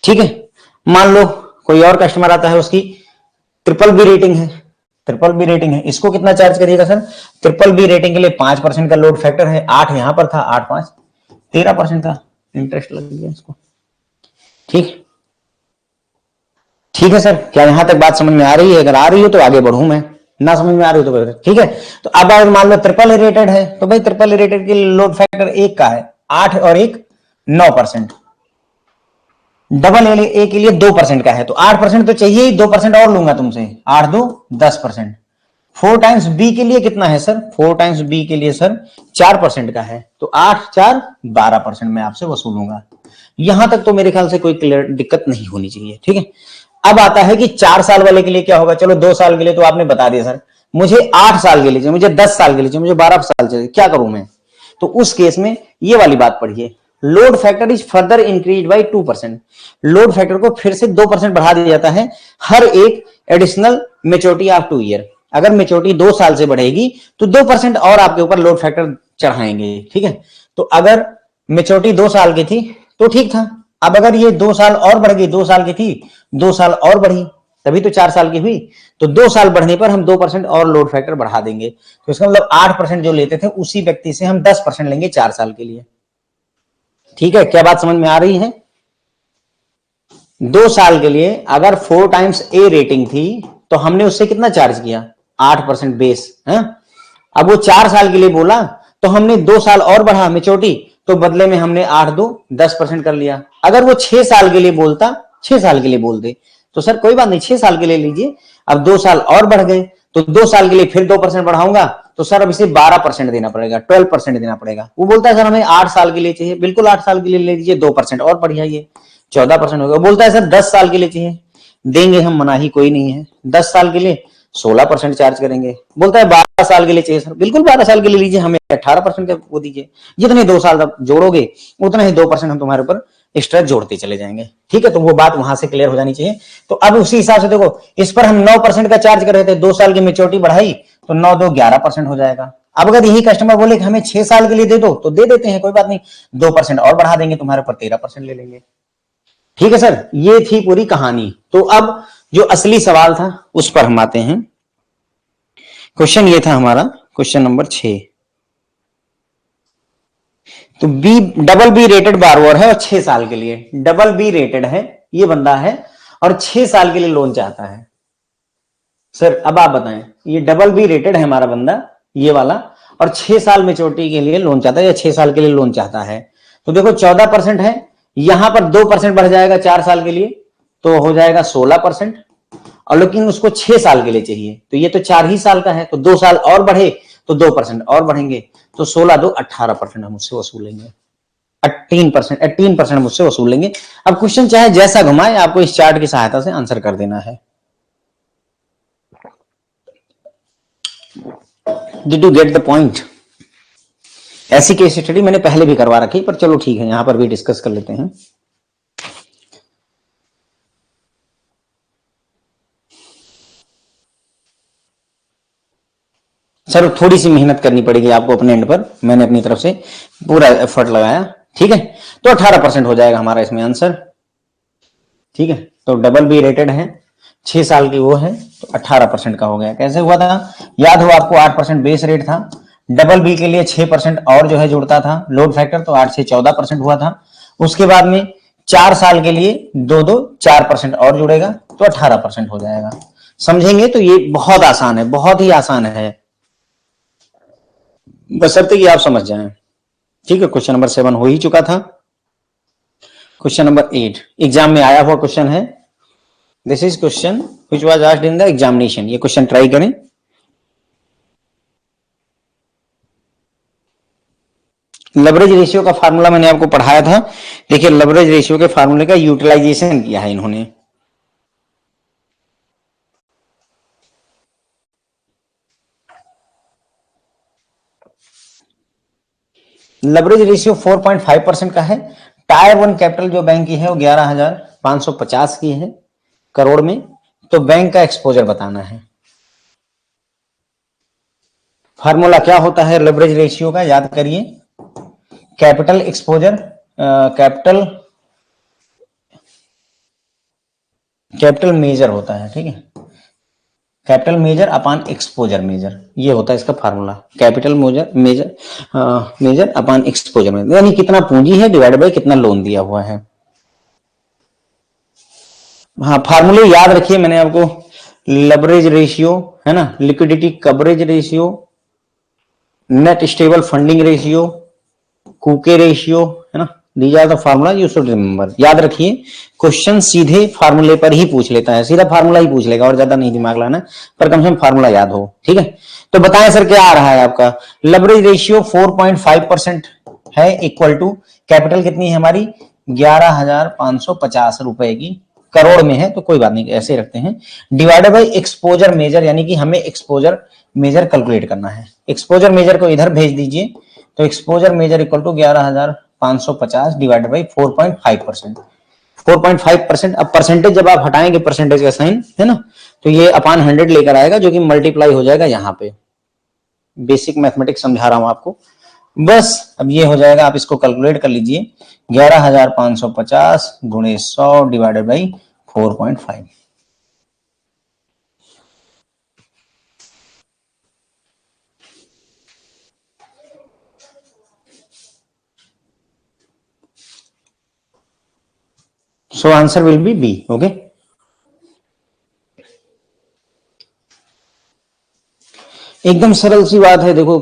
Speaker 1: ठीक है, मान लो कोई और कस्टमर आता है, उसकी ट्रिपल बी रेटिंग है, इसको कितना चार्ज करिएगा सर, ट्रिपल बी रेटिंग के लिए 5% का लोड फैक्टर है, 8 यहां पर था, 8 5 13% का इंटरेस्ट लग गया इसको। ठीक है सर, क्या यहां तक बात समझ में आ रही है? अगर आ रही हो तो आगे बढ़ूं मैं। ना समझ में आ रही हो तो ठीक है। तो अब अगर मान लो ट्रिपल ए रेटेड है तो भाई ट्रिपल ए रेटेड के लिए लोड फैक्टर 1 का है 8 और 1 9%। डबल ए के लिए 2% का है तो 8% तो चाहिए ही, 2% और लूंगा तुमसे, 8 2 10%। 4 टाइम्स बी के लिए कितना है सर? 4 टाइम्स बी के लिए सर 4% का है तो 8 4 12% मैं आपसे वसूलूंगा। यहां तक तो मेरे ख्याल से कोई क्लियर दिक्कत नहीं होनी चाहिए, ठीक है। अब आता है कि 4 साल वाले के लिए क्या होगा। चलो 2 साल के लिए तो आपने बता दिया सर, मुझे 8 साल के लिए चाहिए, मुझे 10 साल के लिए चाहिए, मुझे 12 साल चाहिए, क्या करूं मैं? तो उस केस में ये वाली बात पढ़िए, load factor is further increase by 2%। Load factor को फिर से 2% बढ़ा दिया जाता है हर एक एडिशनल मेच्योरिटी ऑफ 2 ईयर। अगर मेच्योरिटी 2 साल से बढ़ेगी तो 2% और आपके ऊपर लोड फैक्टर चढ़ाएंगे, ठीक है। तो अगर मेच्योरिटी 2 साल की थी तो ठीक था, अब अगर ये 2 साल और बढ़ गई, 2 साल की थी 2 साल और बढ़ी तभी तो 4 साल की हुई, तो 2 साल बढ़ने पर हम 2% और लोड फैक्टर बढ़ा देंगे। तो इसका मतलब 8% जो लेते थे उसी व्यक्ति से हम 10% लेंगे 4 साल के लिए, ठीक है। क्या बात समझ में आ रही है? 2 साल के लिए अगर 4 टाइम्स ए रेटिंग थी तो हमने उससे कितना चार्ज किया? 8% बेस है। अब वो 4 साल के लिए बोला तो हमने 2 साल और बढ़ा मेच्योरिटी, तो बदले में हमने 8 2 10% कर लिया। अगर वो 6 साल के लिए बोलता, 6 साल के लिए बोल दे तो सर कोई बात नहीं 6 साल के लिए लीजिए। अब 2 साल और बढ़ गए तो 2 साल के लिए फिर 2% बढ़ाऊंगा तो सर अब इसे 12% देना पड़ेगा, 12% देना पड़ेगा। वो बोलता है सर हमें 8 साल के लिए चाहिए, बिल्कुल 8 साल के लिए ले लीजिए, 2% और बढ़ाइए, 14% हो गया। बोलता है सर 10 साल के लिए चाहिए, देंगे हम, मनाही कोई नहीं है। 10 साल के लिए 16% चार्ज करेंगे। बोलता है 12 साल के लिए चाहिए सर, बिल्कुल 12 साल के लिए लीजिए, हमें 18% वो दीजिए। जितने 2 साल जोड़ोगे उतना ही 2% हम तुम्हारे ऊपर एक्स्ट्रा जोड़ते चले जाएंगे, ठीक है। तो वो बात वहां से क्लियर हो जानी चाहिए। तो अब उसी हिसाब से देखो, इस पर हम 9% का चार्ज कर रहे थे, 2 साल की मेच्योरिटी बढ़ाई तो 9 2 11% हो जाएगा। अब अगर यही कस्टमर बोले कि हमें 6 साल के लिए दे दो तो दे देते हैं, कोई बात नहीं, 2% और बढ़ा देंगे, तुम्हारे ऊपर 13% ले लेंगे, ठीक है सर। ये थी पूरी कहानी। तो अब जो असली सवाल था उस पर हम आते हैं। क्वेश्चन ये था हमारा, क्वेश्चन नंबर 6। तो बी, डबल बी रेटेड बारोअर है और 6 साल के लिए, डबल बी रेटेड है ये बंदा है और 6 साल के लिए लोन चाहता है। सर अब आप बताएं, ये डबल बी रेटेड है हमारा बंदा ये वाला और 6 साल मेच्योरिटी के लिए लोन चाहता है या 6 साल के लिए लोन चाहता है। तो देखो 14% है, यहां पर 2% बढ़ जाएगा 4 साल के लिए तो हो जाएगा 16%, और लेकिन उसको 6 साल के लिए चाहिए तो ये तो 4 ही साल का है, तो 2 साल और बढ़े तो 2% और बढ़ेंगे, तो 16 2 18% हम उससे वसूलेंगे, 18% मुझसे वसूलेंगे। अब क्वेश्चन चाहे जैसा घुमाए आपको इस चार्ट की सहायता से आंसर कर देना है। Did you get the point? ऐसी केस स्टडी मैंने पहले भी करवा रखी, पर चलो ठीक है यहां पर भी डिस्कस कर लेते हैं। सर थोड़ी सी मेहनत करनी पड़ेगी आपको अपने एंड पर, मैंने अपनी तरफ से पूरा एफर्ट लगाया, ठीक है। तो 18% हो जाएगा हमारा इसमें आंसर, ठीक है। तो डबल बी रेटेड है, 6 साल की वो है, तो 18% का हो गया। कैसे हुआ था? याद हो आपको 8% बेस रेट था, डबल बी के लिए 6% और जो है जुड़ता था लोड फैक्टर, तो 8 से 14% हुआ था। उसके बाद में 4 साल के लिए 2 2 4% और जुड़ेगा तो 18% हो जाएगा। समझेंगे तो ये बहुत आसान है, बहुत ही आसान है, बशर्ते कि आप समझ जाएं, ठीक है। क्वेश्चन नंबर 7 हो ही चुका था। क्वेश्चन नंबर 8 एग्जाम में आया हुआ क्वेश्चन है। This is question which was asked in the examination. ये क्वेश्चन ट्राई करें। लेवरेज रेशियो का फार्मूला मैंने आपको पढ़ाया था। देखिए लेवरेज रेशियो के फार्मूले का यूटिलाइजेशन किया है इन्होंने। लेवरेज रेशियो 4.5% का है। टायर 1 कैपिटल जो बैंक की है वो 11,550 की है करोड़ में। तो बैंक का एक्सपोजर बताना है। फार्मूला क्या होता है लेवरेज रेशियो का, याद करिए। कैपिटल एक्सपोजर, कैपिटल मेजर होता है, ठीक है। Capital measure upon exposure measure, ये होता है इसका formula. Capital measure upon exposure measure, यानी कितना पूंजी है डिवाइड बाय कितना लोन दिया हुआ है। हाँ फार्मूले याद रखिए, मैंने आपको लेवरेज रेशियो है ना, liquidity coverage ratio, net stable funding ratio, Cooke ratio, है ना। These are the formula you should remember. याद रखिए क्वेश्चन सीधे फार्मूले पर ही पूछ लेता है, सीधा फार्मूला ही पूछ लेगा और ज्यादा नहीं दिमाग लाना, पर कम से कम फार्मूला याद हो, ठीक है। तो बताएं सर क्या आ रहा है आपका, लेवरेज रेशियो 4.5% है, इक्वल टू कैपिटल कितनी है हमारी 11,550 रुपए की, करोड़ में है तो कोई बात नहीं ऐसे रखते हैं, डिवाइडेड बाई एक्सपोजर मेजर, यानी कि हमें एक्सपोजर मेजर कैलकुलेट करना है। एक्सपोजर मेजर को इधर भेज दीजिए, तो exposure measure equal to 11,550 divided by 4.5%। 4.5%, अब परसेंटेज जब आप हटाएंगे परसेंटेज का साइन, है ना, तो ये अपॉन 100 लेकर आएगा, जो कि मल्टीप्लाई हो जाएगा यहाँ पे। बेसिक मैथमेटिक्स समझा रहा हूं आपको बस। अब ये हो जाएगा, आप इसको कैलकुलेट कर लीजिए, 11,550 गुणे 100 divided by 4.5। So answer will be B. Okay. एकदम सरल सी बात है, देखो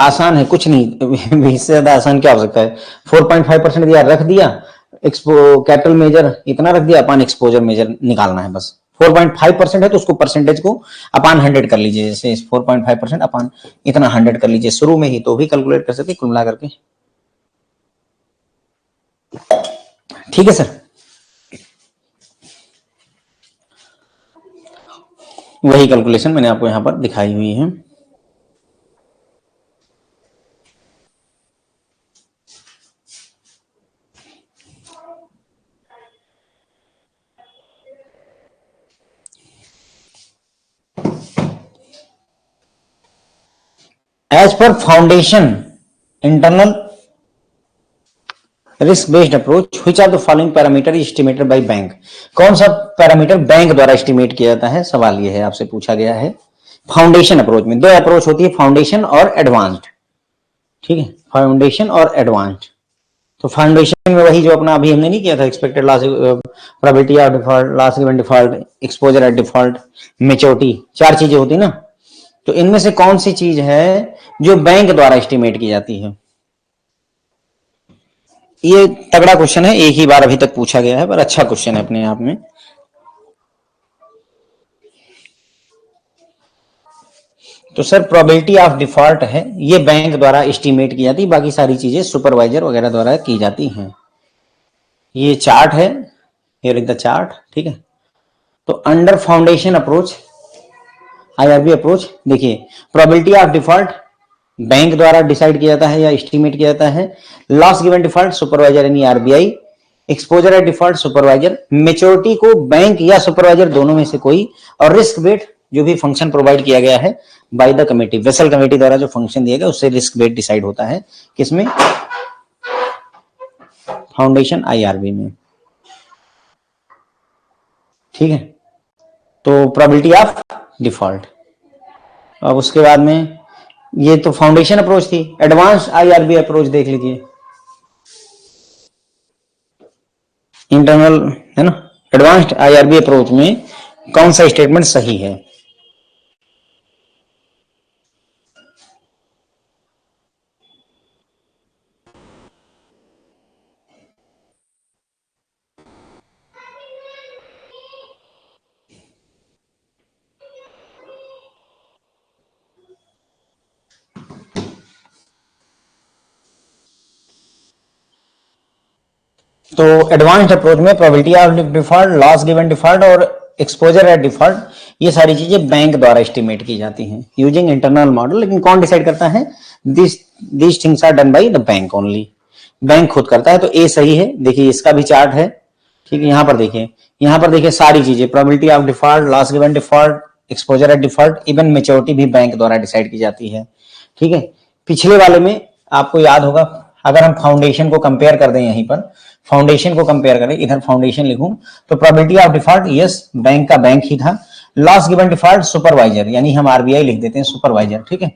Speaker 1: आसान है, कुछ नहीं इससे ज्यादा आसान क्या हो सकता है। 4.5% दिया, रख दिया, कैपिटल मेजर इतना रख दिया, अपान एक्सपोजर मेजर निकालना है बस। 4.5% है तो उसको परसेंटेज को अपान 100 कर लीजिए, जैसे 4.5% अपान इतना 100 कर लीजिए शुरू में ही, तो भी कैलकुलेट कर सकते कुल मिला करके। ठीक है सर, वही कैलकुलेशन मैंने आपको यहां पर दिखाई हुई है। As per foundation internal risk based approach, which are the following parameter is estimated by bank? कौन सा पैरामीटर बैंक द्वारा एस्टिमेट किया जाता है, सवाल ये है, आपसे पूछा गया है। फाउंडेशन अप्रोच में दो अप्रोच होती है, फाउंडेशन और एडवांस्ड, ठीक है, फाउंडेशन और एडवांस्ड। तो फाउंडेशन में वही जो अपना अभी हमने नहीं किया था, expected loss, probability of default, loss given default, exposure at default, maturity, चार चीजें होती ना। तो इनमें से कौन सी चीज है जो बैंक द्वारा एस्टिमेट की जाती है? ये तगड़ा क्वेश्चन है, एक ही बार अभी तक पूछा गया है, पर अच्छा क्वेश्चन है अपने आप में। तो सर प्रोबेबिलिटी ऑफ डिफॉल्ट है, ये बैंक द्वारा एस्टिमेट की जाती है, बाकी सारी चीजें सुपरवाइजर वगैरह द्वारा की जाती हैं। ये चार्ट है, हियर इज द चार्ट, ठीक है। तो under foundation approach, IRB approach, देखिए प्रोबेबिलिटी ऑफ डिफॉल्ट बैंक द्वारा डिसाइड किया जाता है या एस्टिमेट किया जाता है, लॉस गिवन डिफॉल्ट सुपरवाइजर यानी RBI, exposure at default supervisor, maturity को बैंक या सुपरवाइजर दोनों में से कोई, और रिस्क वेट जो भी फंक्शन प्रोवाइड किया गया है by the committee, vessel committee द्वारा जो फंक्शन दिया गया उससे रिस्क वेट डिसाइड होता है, किसमें, फाउंडेशन आईआरबी में, ठीक है। तो प्रोबेबिलिटी ऑफ डिफॉल्ट। अब उसके बाद में ये तो फाउंडेशन अप्रोच थी, एडवांस आईआरबी अप्रोच देख लीजिए, इंटरनल, है ना, एडवांस्ड आईआरबी अप्रोच में कौन सा स्टेटमेंट सही है? तो एडवांस्ड अप्रोच में probability of default, loss given default और एक्सपोजर एट डिफॉल्ट, ये सारी चीजें बैंक द्वारा एस्टिमेट की जाती हैं यूजिंग इंटरनल मॉडल। लेकिन कौन डिसाइड करता है? This things are done by the bank only, bank खुद करता है। तो ए सही है, देखिए इसका भी चार्ट है, ठीक है। यहाँ पर देखिए सारी चीजें, probability of default, loss given default, exposure at default, even maturity भी बैंक द्वारा डिसाइड की जाती है, ठीक है। पिछले वाले में आपको याद होगा, अगर हम फाउंडेशन को कंपेयर कर दें, यहीं पर फाउंडेशन को कंपेयर करें, इधर फाउंडेशन लिखूं तो probability of default yes bank का बैंक ही था, लॉस गिवन डिफॉल्ट सुपरवाइजर यानी हम आरबीआई लिख देते हैं सुपरवाइजर, ठीक है।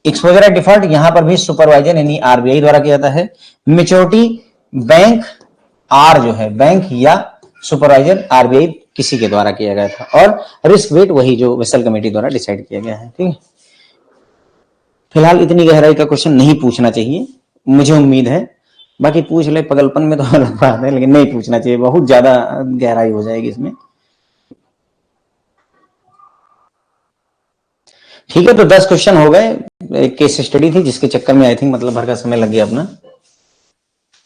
Speaker 1: एक्सपोजर एट डिफॉल्ट यहां पर भी सुपरवाइजर यानी आरबीआई द्वारा किया जाता है। मैच्योरिटी बैंक आर जो है बैंक या सुपरवाइजर आरबीआई किसी के द्वारा किया गया था, और रिस्क वेट वही जो वेसल कमेटी द्वारा डिसाइड किया गया है। ठीक है, फिलहाल इतनी गहराई का क्वेश्चन नहीं पूछना चाहिए, मुझे उम्मीद है। बाकी पूछ ले पगलपन में तो अलग बात है, लेकिन नहीं पूछना चाहिए, बहुत ज्यादा गहराई हो जाएगी इसमें। ठीक है, तो 10 क्वेश्चन हो गए। एक केस स्टडी थी जिसके चक्कर में आई थिंक मतलब भर का समय लग गया अपना,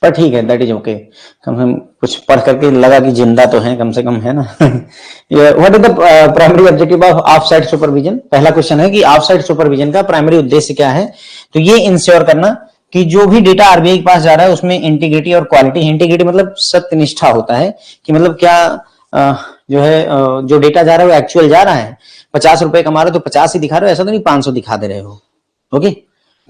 Speaker 1: पर ठीक है, दैट इज ओके। कम से कम कुछ पढ़ करके लगा कि जिंदा तो है, कम से कम, है ना। What is the primary objective of of site supervision? पहला क्वेश्चन है कि ऑफ साइट सुपरविजन का प्राइमरी उद्देश्य क्या है? तो ये इंश्योर करना कि जो भी डेटा आरबीआई के पास जा रहा है उसमें इंटीग्रिटी और क्वालिटी, इंटीग्रिटी मतलब सत्यनिष्ठा होता है कि मतलब क्या जो है जो डेटा जा रहा है वो एक्चुअल जा रहा है। 50 रुपए कमा रहे हो तो 50 ही दिखा रहे हो, ऐसा तो नहीं 500 दिखा दे रहे हो। ओके,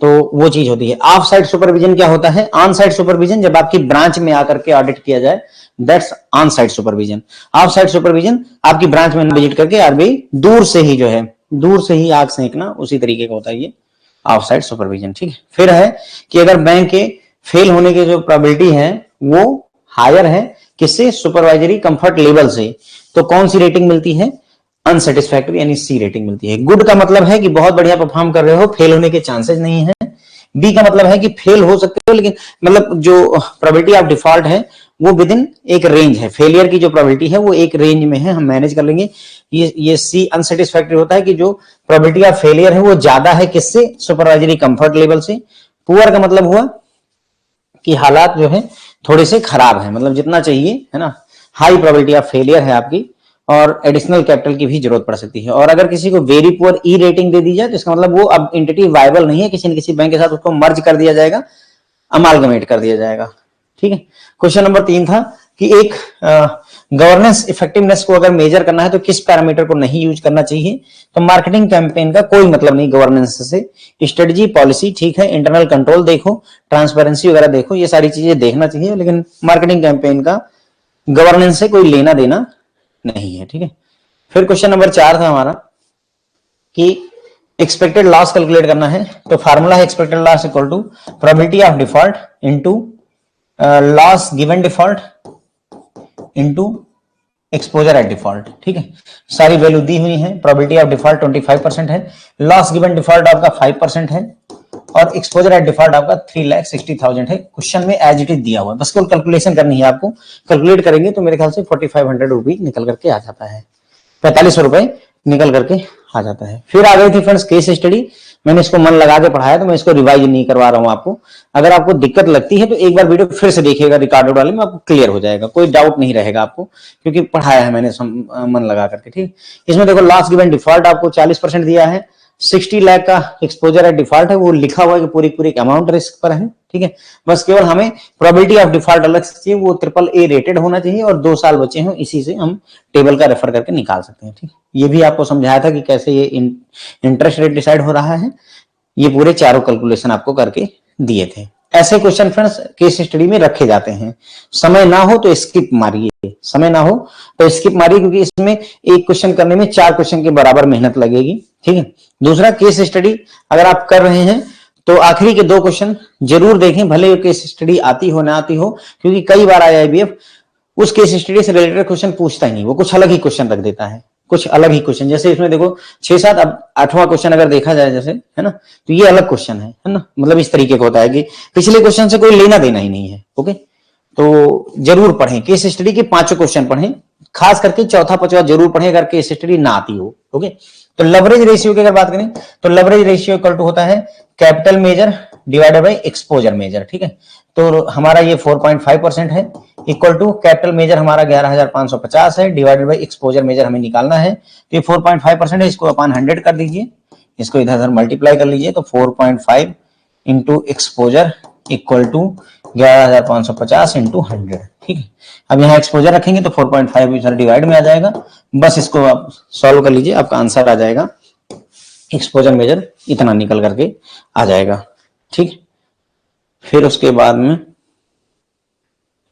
Speaker 1: तो वो चीज होती है। ऑफ साइट सुपरविजन क्या होता है? ऑन साइट सुपरविजन जब आपकी ब्रांच में आकर के ऑडिट किया जाए, that's on site supervision. Of site supervision आपकी ब्रांच में विजिट करके आरबीआई दूर से ही जो है, दूर से ही आग सेंकना, उसी तरीके का होता है ये ऑफ साइट सुपरविजन। ठीक है, फिर है कि अगर बैंक के फेल होने की जो प्रोबेबिलिटी है वो हायर है किससे? सुपरवाइजरी कंफर्ट लेवल से। तो कौन सी रेटिंग मिलती है? अनसेटिस्फैक्टरी यानी सी रेटिंग मिलती है। गुड का मतलब है कि बहुत बढ़िया परफॉर्म कर रहे हो, फेल होने के चांसेस नहीं है। बी का मतलब है कि फेल हो सकते हो, लेकिन मतलब जो प्रोबेबिलिटी ऑफ डिफॉल्ट है वो विद इन एक रेंज है, फेलियर की जो प्रोबेबिलिटी है वो एक रेंज में है, हम मैनेज कर लेंगे। ये सी अनसेटिस्फैक्टरी होता है कि जो प्रोबेबिलिटी ऑफ फेलियर है वो ज्यादा है किससे? सुपरवाइजरी कंफर्ट लेवल से। पुअर का मतलब हुआ कि हालात जो है थोड़े से खराब है, मतलब जितना चाहिए, है ना, हाई प्रोबेबिलिटी ऑफ फेलियर है आपकी, और एडिशनल कैपिटल की भी जरूरत पड़ सकती है। और अगर किसी को वेरी पुअर ई रेटिंग दे दी जाए तो इसका मतलब वो अब एंटिटी वायबल नहीं है, किसी न किसी बैंक के साथ उसको मर्ज कर दिया जाएगा, अमालगमेट कर दिया जाएगा। ठीक है, क्वेश्चन नंबर 3 था कि एक गवर्नेंस इफेक्टिवनेस को अगर मेजर करना है तो किस पैरामीटर को नहीं यूज करना चाहिए? तो मार्केटिंग कैंपेन का कोई मतलब नहीं गवर्नेंस से। स्ट्रेटजी, पॉलिसी ठीक है, इंटरनल कंट्रोल देखो, ट्रांसपेरेंसी वगैरह देखो, ये सारी चीजें देखना चाहिए, लेकिन मार्केटिंग कैंपेन का गवर्नेंस से कोई लेना देना नहीं है। ठीक है, फिर क्वेश्चन नंबर 4 था हमारा कि एक्सपेक्टेड लॉस कैलकुलेट करना है। तो फार्मूला है expected loss equal to probability of default into loss given default into exposure at default. ठीक है, सारी वैल्यू दी हुई है। प्रोबेबिलिटी ऑफ डिफॉल्ट 25% है, लॉस गिवन डिफॉल्ट आपका 5% है, और एक्सपोजर एट डिफॉल्ट आपका 3,60,000 है। क्वेश्चन में एज इट इज दिया हुआ है, बस केवल कैलकुलेशन करनी है आपको। कैलकुलेट करेंगे तो मेरे ख्याल से 4500 रुपीज निकल करके आ जाता है, 4500 रुपए निकल करके आ जाता है। फिर आ गई थी फ्रेंड्स केस स्टडी। मैंने इसको मन लगा के पढ़ाया तो मैं इसको रिवाइज नहीं करवा रहा हूं आपको। अगर आपको दिक्कत लगती है तो एक बार वीडियो फिर से देखिएगा रिकॉर्डेड वाले में, आपको क्लियर हो जाएगा, कोई डाउट नहीं रहेगा आपको, क्योंकि पढ़ाया है मैंने मन लगा करके। ठीक, इसमें देखो लॉस गिवन डिफॉल्ट आपको 40% दिया है, 60 लाख का एक्सपोजर एट डिफॉल्ट है, वो लिखा हुआ है कि पूरी पूरी अमाउंट रिस्क पर है। ठीक है, बस केवल हमें प्रोबेबिलिटी ऑफ डिफॉल्ट अलग से चाहिए, वो AAA रेटेड होना चाहिए, और 2 साल बचे हैं, इसी से हम टेबल का रेफर करके निकाल सकते हैं। ठीक, ये भी आपको समझाया था कि कैसे ये इंटरेस्ट रेट डिसाइड हो रहा है, ये पूरे चारों कैलकुलेशन आपको करके दिए थे। ऐसे क्वेश्चन फ्रेंड्स केस स्टडी में रखे जाते हैं। समय ना हो तो स्किप मारिए, समय ना हो तो स्किप मारिए, क्योंकि इसमें एक क्वेश्चन करने में 4 क्वेश्चन के बराबर मेहनत लगेगी। ठीक है, दूसरा केस स्टडी अगर आप कर रहे हैं तो आखिरी के 2 क्वेश्चन जरूर देखें, भले केस स्टडी आती हो ना आती हो, क्योंकि कई बार IIBF उस केस स्टडी से रिलेटेड क्वेश्चन पूछता ही नहीं, वो कुछ अलग ही क्वेश्चन रख देता है, कुछ अलग ही क्वेश्चन। जैसे इसमें देखो 6-7, अब 8वां क्वेश्चन अगर देखा जाए जैसे, है ना, तो ये अलग क्वेश्चन है ना, मतलब इस तरीके का होता है कि पिछले क्वेश्चन से कोई लेना देना ही नहीं है। ओके, तो जरूर पढ़ें केस स्टडी के 5 क्वेश्चन पढ़ें, खास करके चौथा 5वां जरूर पढ़ें अगर केस स्टडी ना आती हो। ओके, तो लवरेज रेशियो की अगर बात करें तो लवरेज रेशियो इक्वल टू होता है capital measure divided by exposure measure. ठीक है, तो हमारा ये 4.5% है, इक्वल टू कैपिटल मेजर हमारा 11,550 है, डिवाइडेड बाय एक्सपोजर मेजर हमें निकालना है। तो ये 4.5% है, इसको अपन 100 कर दीजिए, इसको इधर मल्टीप्लाई कर लीजिए, तो 4.5 into exposure equal to 11,550 into 100। ठीक है, अब यहाँ एक्सपोजर रखेंगे तो 4.5 इधर डिवाइड में आ जाएगा, बस इसको आप सॉल्व कर लीजिए, आपका आंसर आ जाएगा, एक्सपोजर मेजर इतना निकल करके आ जाएगा। ठीक, फिर उसके बाद में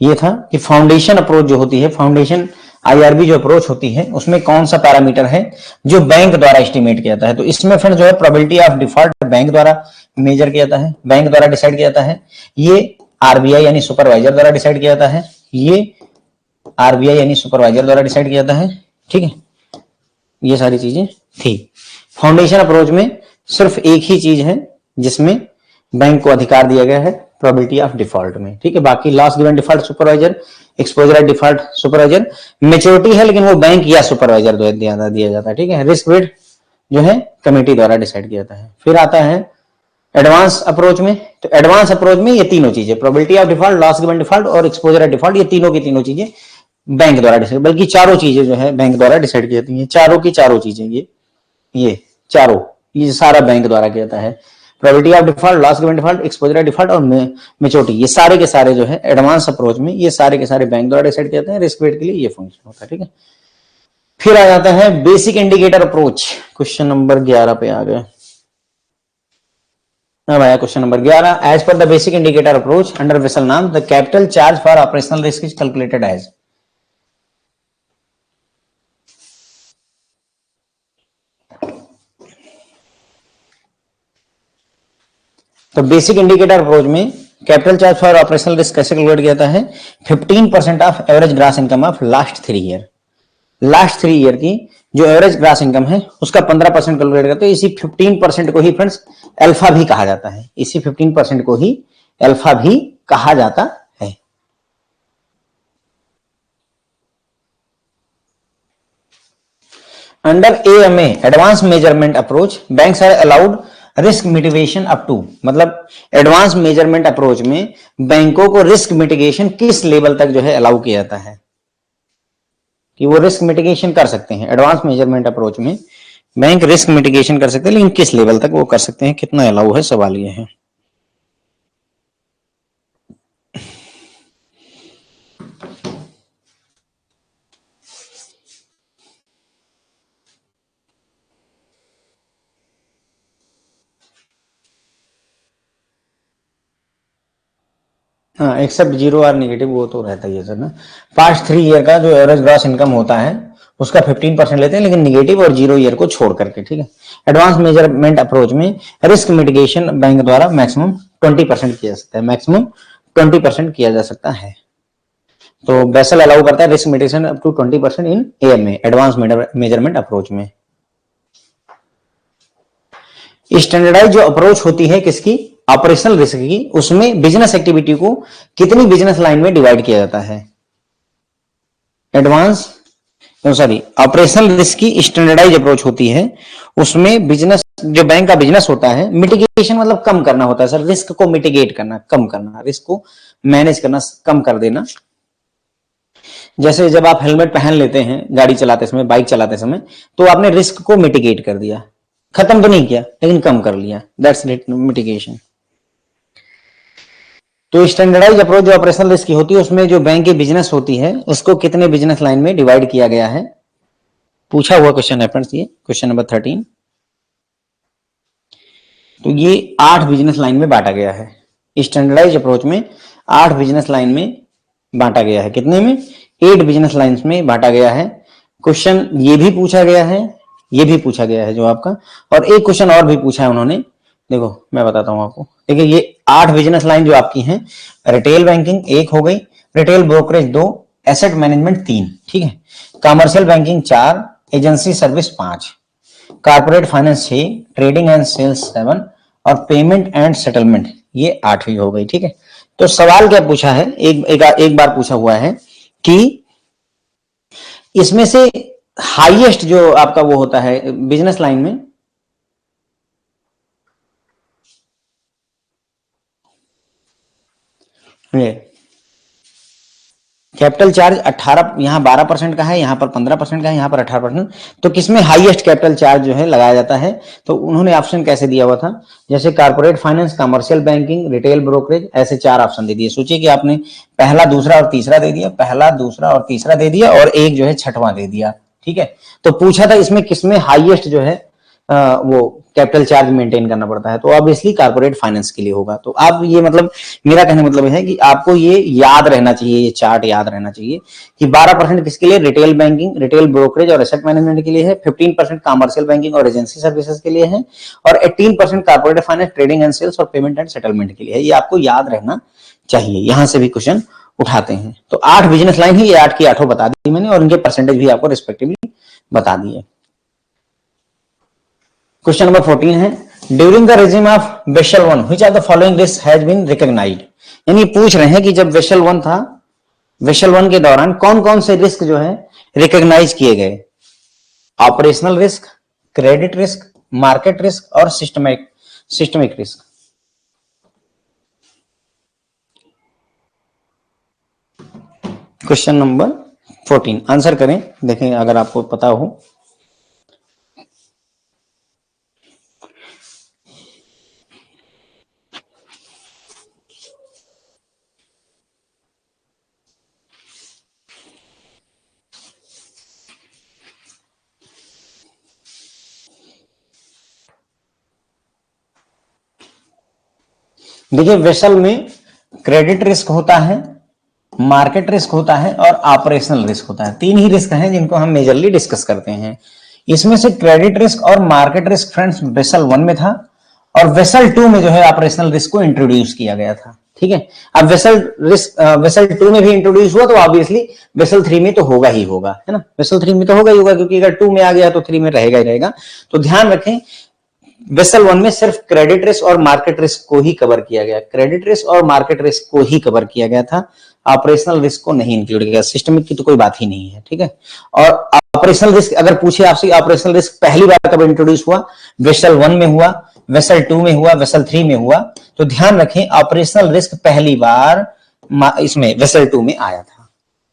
Speaker 1: ये था कि फाउंडेशन अप्रोच जो होती है, फाउंडेशन IRB जो अप्रोच होती है, उसमें कौन सा पैरामीटर है जो बैंक द्वारा एस्टिमेट किया जाता है। तो इसमें फिर जो है प्रोबेबिलिटी ऑफ डिफॉल्ट बैंक द्वारा मेजर किया जाता है, बैंक द्वारा डिसाइड किया जाता है, ये RBI यानी सुपरवाइजर द्वारा डिसाइड किया जाता है, ये आरबीआई यानी सुपरवाइजर द्वारा डिसाइड किया जाता है, ठीक है, ये सारी चीजें थी। फाउंडेशन अप्रोच में सिर्फ एक ही चीज है जिसमें बैंक को अधिकार दिया गया है, प्रोबेबिलिटी ऑफ डिफॉल्ट में, ठीक है। बाकी loss given default supervisor, exposure at default supervisor, maturity है लेकिन वो बैंक या सुपरवाइजर द्वारा दिया जाता है, ठीक है। रिस्क वेट जो है कमेटी द्वारा डिसाइड किया जाता है। फिर आता है एडवांस अप्रोच में, तो एडवांस अप्रोच में ये तीनों चीजें, probability of default, loss given default और एक्सपोजर एट डिफॉल्ट, ये तीनों की तीनों चीजें बैंक द्वारा डिसाइड, बल्कि चारों चीजें जो है बैंक द्वारा डिसाइड की जाती है, चारों की चारों चीजें, ये चारों, ये सारा बैंक द्वारा किया जाता है। Probability of default, loss given default, exposure at default और मेच्योरिटी, ये सारे के सारे जो है एडवांस अप्रोच में ये सारे के सारे बैंक द्वारा डिसाइड किए जाते हैं। रिस्क वेट के लिए ये फंक्शन होता है, ठीक है। फिर आ जाता है basic indicator approach, question number 11 पे आ गए। अब आया question number 11। As per the basic indicator approach under Basel नाम, the capital charge for operational risk is calculated as. तो बेसिक इंडिकेटर अप्रोच में capital charge for operational risk कैसे calculate किया जाता है? 15% of average gross income of last 3 year, last 3 year की जो average gross income है उसका 15% कैलकुलेट करते हैं। इसी 15% को ही फ्रेंड्स अल्फा भी कहा जाता है, इसी 15% को ही अल्फा भी कहा जाता है। Under AMA advance measurement approach banks are allowed risk mitigation up to, मतलब एडवांस मेजरमेंट अप्रोच में बैंकों को रिस्क मिटिगेशन किस लेवल तक जो है अलाउ किया जाता है कि वो रिस्क मिटिगेशन कर सकते हैं। एडवांस मेजरमेंट अप्रोच में बैंक रिस्क मिटिगेशन कर सकते हैं, लेकिन किस लेवल तक वो कर सकते हैं, कितना अलाउ है, सवाल ये है। हाँ, एक्सेप्ट जीरो आर नेगेटिव, वो तो रहता ही है सर ना। पास्ट 3 ईयर का जो एवरेज ग्रॉस इनकम होता है उसका 15% लेते हैं, लेकिन निगेटिव और 0 ईयर को छोड़ करके, ठीक है। एडवांस मेजरमेंट अप्रोच में रिस्क मिटिगेशन बैंक द्वारा मैक्सिमम 20% किया जा सकता है, मैक्सिमम 20% किया जा सकता है। तो बेसल अलाउ करता है risk mitigation up to 20% in AMA advance measurement approach में। स्टैंडर्डाइज जो अप्रोच होती है किसकी, ऑपरेशनल रिस्क की, उसमें बिजनेस एक्टिविटी को कितनी बिजनेस लाइन में डिवाइड किया जाता है। एडवांस सॉरी ऑपरेशनल रिस्क की स्टैंडर्डाइज अप्रोच होती है, उसमें बिजनेस जो बैंक का बिजनेस होता है, मिटिगेशन मतलब कम करना होता है सर, रिस्क को मिटिगेट करना, कम करना, रिस्क को मैनेज करना, कम कर देना। जैसे जब आप हेलमेट पहन लेते हैं गाड़ी चलाते समय, बाइक चलाते समय, तो आपने रिस्क को मिटिगेट कर दिया, खत्म तो नहीं किया लेकिन कम कर लिया, दैट्स मिटिगेशन। तो स्टैंडर्डाइज अप्रोच जो ऑपरेशनल रिस्क की होती है उसमें जो बैंक की बिजनेस होती है उसको कितने बिजनेस लाइन में डिवाइड किया गया है, पूछा हुआ क्वेश्चन है फ्रेंड्स, ये क्वेश्चन नंबर 13। तो ये 8 बिजनेस लाइन में बांटा गया है, स्टैंडर्डाइज अप्रोच में 8 बिजनेस लाइन में बांटा गया है, कितने में, 8 बिजनेस लाइंस में बांटा गया है। क्वेश्चन ये भी पूछा गया है, ये भी पूछा गया है जो आपका, और एक क्वेश्चन और भी पूछा है उन्होंने, देखो मैं बताता हूं आपको। देखिए ये 8 बिजनेस लाइन जो आपकी हैं, रिटेल बैंकिंग 1 हो गई, रिटेल ब्रोकरेज 2, एसेट मैनेजमेंट 3, ठीक है, commercial banking 4, agency service 5, corporate finance 6, trading and sales 7 और पेमेंट एंड सेटलमेंट ये 8वीं हो गई, ठीक है। तो सवाल क्या पूछा है, एक बार पूछा हुआ है कि इसमें से हाईएस्ट जो आपका वो होता है बिजनेस लाइन में, कैपिटल चार्ज 18, यहां 12% का है, यहां पर 15% का है, यहां पर 18%, तो किसमें हाईएस्ट कैपिटल चार्ज जो है लगाया जाता है, तो उन्होंने ऑप्शन कैसे दिया हुआ था, जैसे corporate finance, commercial banking, retail brokerage, ऐसे 4 ऑप्शन दे दिए। सोचिए कि आपने पहला, दूसरा और तीसरा दे दिया, पहला, दूसरा और तीसरा दे दिया, और एक जो है छठवां दे दिया, ठीक है। तो पूछा था इसमें किसमें हाईएस्ट जो है वो कैपिटल चार्ज मेंटेन करना पड़ता है, तो ऑब्वियसली कारपोरेट फाइनेंस के लिए होगा। तो आप ये मतलब मेरा कहने मतलब है कि आपको ये याद रहना चाहिए, ये चार्ट याद रहना चाहिए कि 12% किसके लिए, रिटेल बैंकिंग, रिटेल ब्रोकरेज और एसेट मैनेजमेंट के लिए है, 15% कमर्शियल बैंकिंग और एजेंसी सर्विसेज के लिए है, और 18% corporate finance, trading and sales और पेमेंट एंड सेटलमेंट के लिए है। ये आपको याद रहना चाहिए, यहां से भी क्वेश्चन उठाते हैं। तो 8 बिजनेस लाइन ही, ये 8 की 8 बता दी मैंने और इनके परसेंटेज भी आपको रिस्पेक्टिवली बता दिए। क्वेश्चन नंबर 14 है, during the regime of Basel 1 which are the following risk has been recognised. यानी पूछ रहे हैं कि जब वेसल 1 था, वेसल 1 के दौरान कौन कौन से रिस्क जो है रिकॉग्नाइज किए गए। Operational risk, credit risk, market risk और systemic risk. Question number 14 answer करें, देखें अगर आपको पता हो। देखिए वेसल में क्रेडिट रिस्क होता है, मार्केट रिस्क होता है और ऑपरेशनल रिस्क होता है। 3 ही रिस्क हैं जिनको हम मेजरली डिस्कस करते हैं। इसमें से क्रेडिट रिस्क और मार्केट रिस्क फ्रेंड्स वेसल 1 में था और वेसल 2 में जो है ऑपरेशनल रिस्क को इंट्रोड्यूस किया गया था। ठीक है, अब वेसल 2 में भी इंट्रोड्यूस हुआ तो ऑब्वियसली वेसल 3 में तो होगा ही होगा, है ना। वेसल 3 में तो होगा ही होगा क्योंकि अगर 2 में आ गया तो 3 में रहेगा ही रहेगा। तो ध्यान रखें वेसल 1 में सिर्फ क्रेडिट रिस्क और मार्केट रिस्क को ही कवर किया गया, क्रेडिट रिस्क और मार्केट रिस्क को ही कवर किया गया था, ऑपरेशनल रिस्क को नहीं इंक्लूड किया। सिस्टमिक की तो कोई बात ही नहीं है। ठीक है, और ऑपरेशनल रिस्क अगर पूछे आपसे, ऑपरेशनल रिस्क पहली बार कब इंट्रोड्यूस हुआ, वेसल 1 में हुआ, वेसल 2 में हुआ, वेसल 3 में हुआ। तो ध्यान रखें ऑपरेशनल रिस्क पहली बार इसमें वेसल 2 में आया था।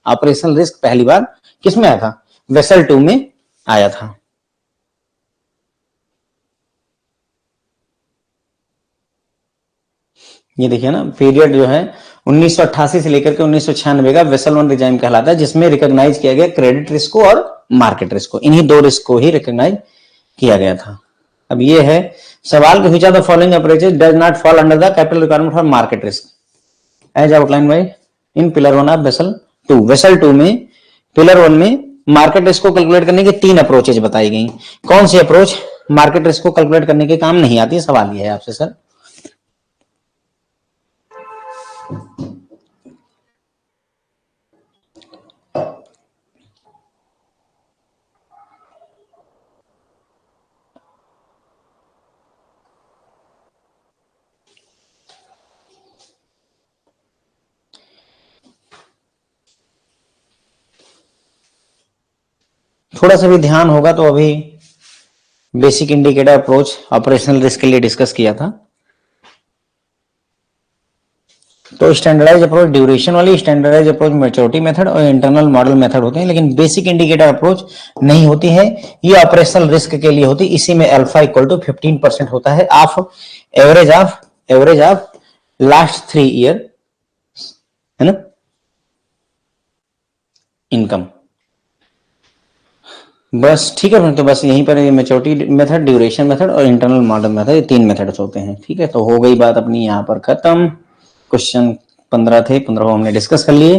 Speaker 1: ऑपरेशनल रिस्क पहली बार किसमें आया था, वेसल 2 में आया था। ये देखिए ना, पीरियड जो है 1988 से लेकर के 1996 का वेसल 1 रिजाइम कहलाता है, जिसमें रिकॉग्नाइज किया गया क्रेडिट रिस्क को और मार्केट रिस्क को। इन्हीं 2 रिस्क को ही रिकॉग्नाइज किया गया था। अब ये है सवाल, which are the following approaches does not fall under the capital requirement for market risk as outline by in pillar 1 of Basel 2। Basel 2 में पिलर 1 में मार्केट रिस्क को कैलकुलेट करने के 3 अप्रोचेज बताई गई। कौन सी अप्रोच मार्केट रिस्क को calculate करने के काम नहीं आती, सवाल ये है आपसे सर। थोड़ा सा भी ध्यान होगा तो अभी basic indicator approach operational risk के लिए डिस्कस किया था। तो स्टैंडर्डाइज अप्रोच ड्यूरेशन वाली, स्टैंडर्डाइज अप्रोच मैच्योरिटी मेथड और इंटरनल मॉडल मेथड होते हैं, लेकिन बेसिक इंडिकेटर अप्रोच नहीं होती है। ये ऑपरेशनल रिस्क के लिए होती है। इसी में अल्फा इक्वल टू 15% होता है of average of last 3 year, है ना, इनकम। बस ठीक है, तो बस यहीं पर मैच्योरिटी मेथड, ड्यूरेशन मेथड और इंटरनल मॉडल मेथड, ये 3 मेथड्स होते हैं। ठीक है, तो हो गई बात अपनी यहाँ पर खत्म। क्वेश्चन 15 थे, 15 हमने डिस्कस कर लिए।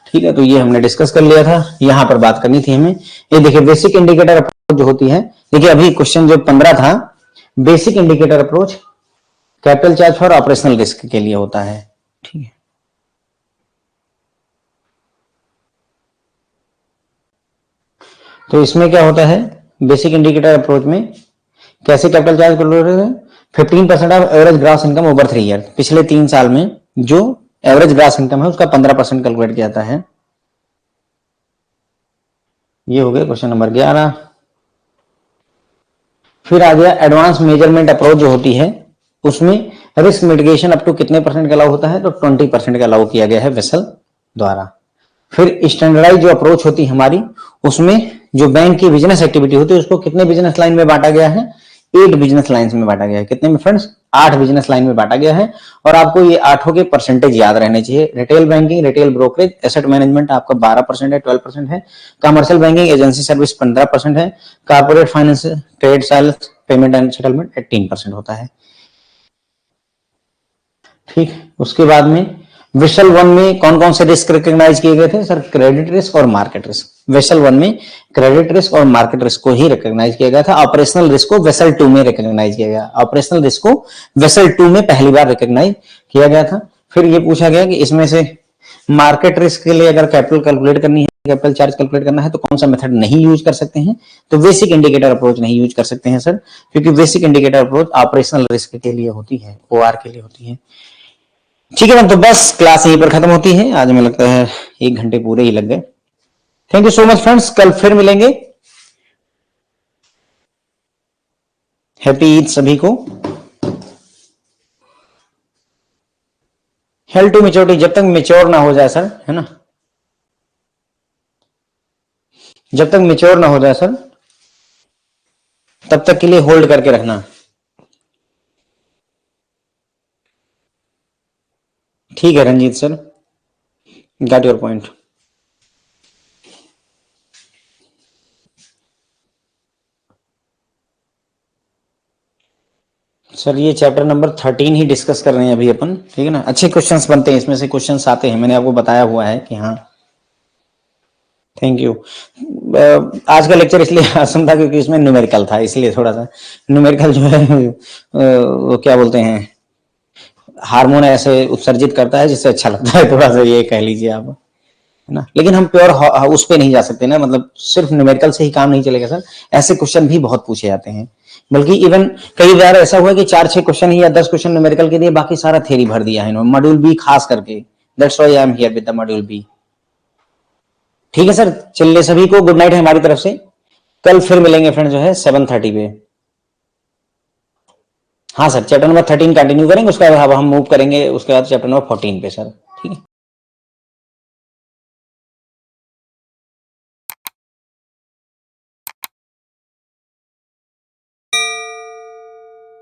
Speaker 1: ठीक है, तो ये हमने डिस्कस कर लिया था, यहाँ पर बात करनी थी हमें। ये देखिए बेसिक इंडिकेटर अप्रोच जो होती है, देखिए अभी क्वेश्चन जो 15 था, basic indicator approach capital charge for operational risk के लिए होता है। ठीक है, तो इसमें क्या होता है, बेसिक इंडिकेटर अप्रोच में कैसे कैपिटल चार्ज कैलकुलेट है, 15% of average gross income over 3 year, पिछले 3 साल में जो एवरेज ग्रॉस इनकम है उसका 15% कैलकुलेट किया जाता है। ये हो गया क्वेश्चन नंबर 11। फिर आ गया एडवांस मेजरमेंट अप्रोच जो होती है, उसमें रिस्क मिटिगेशन अप टू कितने परसेंट का अलाउ होता है, तो 20% का अलाउ किया गया है वेसल द्वारा। फिर स्टैंडर्डाइज जो अप्रोच होती है हमारी, उसमें जो बैंक की बिजनेस एक्टिविटी होती है उसको कितने बिजनेस लाइन में बांटा गया है, 8 बिजनेस लाइंस में बांटा गया है। कितने में फ्रेंड्स, 8 बिजनेस लाइन में बांटा गया है। और आपको ये 8 के परसेंटेज याद रहने चाहिए। Retail banking, retail brokerage, asset management आपका 12% है, 12% है। कमर्शियल बैंकिंग, एजेंसी सर्विस 15% है। Corporate finance, trade, sales, payment and settlement 18% होता है। ठीक, उसके बाद में वेसल 1 में कौन कौन से रिस्क रिकॉग्नाइज किए गए थे सर, क्रेडिट रिस्क और मार्केट रिस्क। वेसल 1 में क्रेडिट रिस्क और मार्केट रिस्क को ही रिकॉग्नाइज किया गया था। ऑपरेशनल रिस्क को वेसल 2 में रिकॉग्नाइज किया गया। ऑपरेशनल रिस्क को वेसल 2 में पहली बार रिकॉग्नाइज किया गया था। फिर ये पूछा गया कि इसमें से मार्केट रिस्क के लिए अगर कैपिटल कैलकुलेट करनी है, कैपिटल चार्ज कैलकुलेट करना है, तो कौन सा मेथड नहीं यूज कर सकते हैं? तो बेसिक इंडिकेटर अप्रोच नहीं यूज कर सकते हैं सर, क्योंकि basic indicator approach operational risk के लिए होती है, ओआर के लिए होती है। ठीक है मैम, तो बस क्लास यहीं पर खत्म होती है। आज हमें लगता है 1 घंटे पूरे ही लग गए। Thank you so much friends, कल फिर मिलेंगे। हैप्पी ईद सभी को। हेल्थ टू मेच्योरिटी जब तक मेच्योर ना हो जाए सर, है ना, जब तक मेच्योर ना हो जाए सर, तब तक के लिए होल्ड करके रखना। ठीक है Ranjit sir, got your point. Sir ये चैप्टर नंबर 13 ही डिस्कस कर रहे हैं अभी अपन, ठीक है ना। अच्छे क्वेश्चंस बनते हैं इसमें से, क्वेश्चंस आते हैं, मैंने आपको बताया हुआ है कि हाँ। Thank you. आज का लेक्चर इसलिए आसान था क्योंकि इसमें न्यूमेरिकल था, इसलिए थोड़ा सा न्यूमेरिकल जो है वो क्या बोलते हैं, हार्मोन ऐसे उत्सर्जित करता है जिससे अच्छा लगता है, थोड़ा सा ये कह लीजिए आप, है ना। लेकिन हम प्योर उस पे नहीं जा सकते ना, मतलब सिर्फ न्यूमेरिकल से ही काम नहीं चलेगा सर, ऐसे क्वेश्चन भी बहुत पूछे जाते हैं। बल्कि इवन कई बार ऐसा हुआ कि 4-6 क्वेश्चन ही या 10 क्वेश्चन न्यूमेरिकल के दिए, बाकी सारा थ्योरी भर दिया है इन्होंने, मॉड्यूल बी खास करके। That's why I am here with the module B. ठीक है सर, चलिए सभी को गुड नाइट है हमारी तरफ से। कल फिर मिलेंगे फ्रेंड जो है 7:30 पे। हाँ सर, चैप्टर नंबर 13 कंटिन्यू करेंगे, उसके बाद हम मूव करेंगे उसके बाद चैप्टर नंबर 14 पे सर।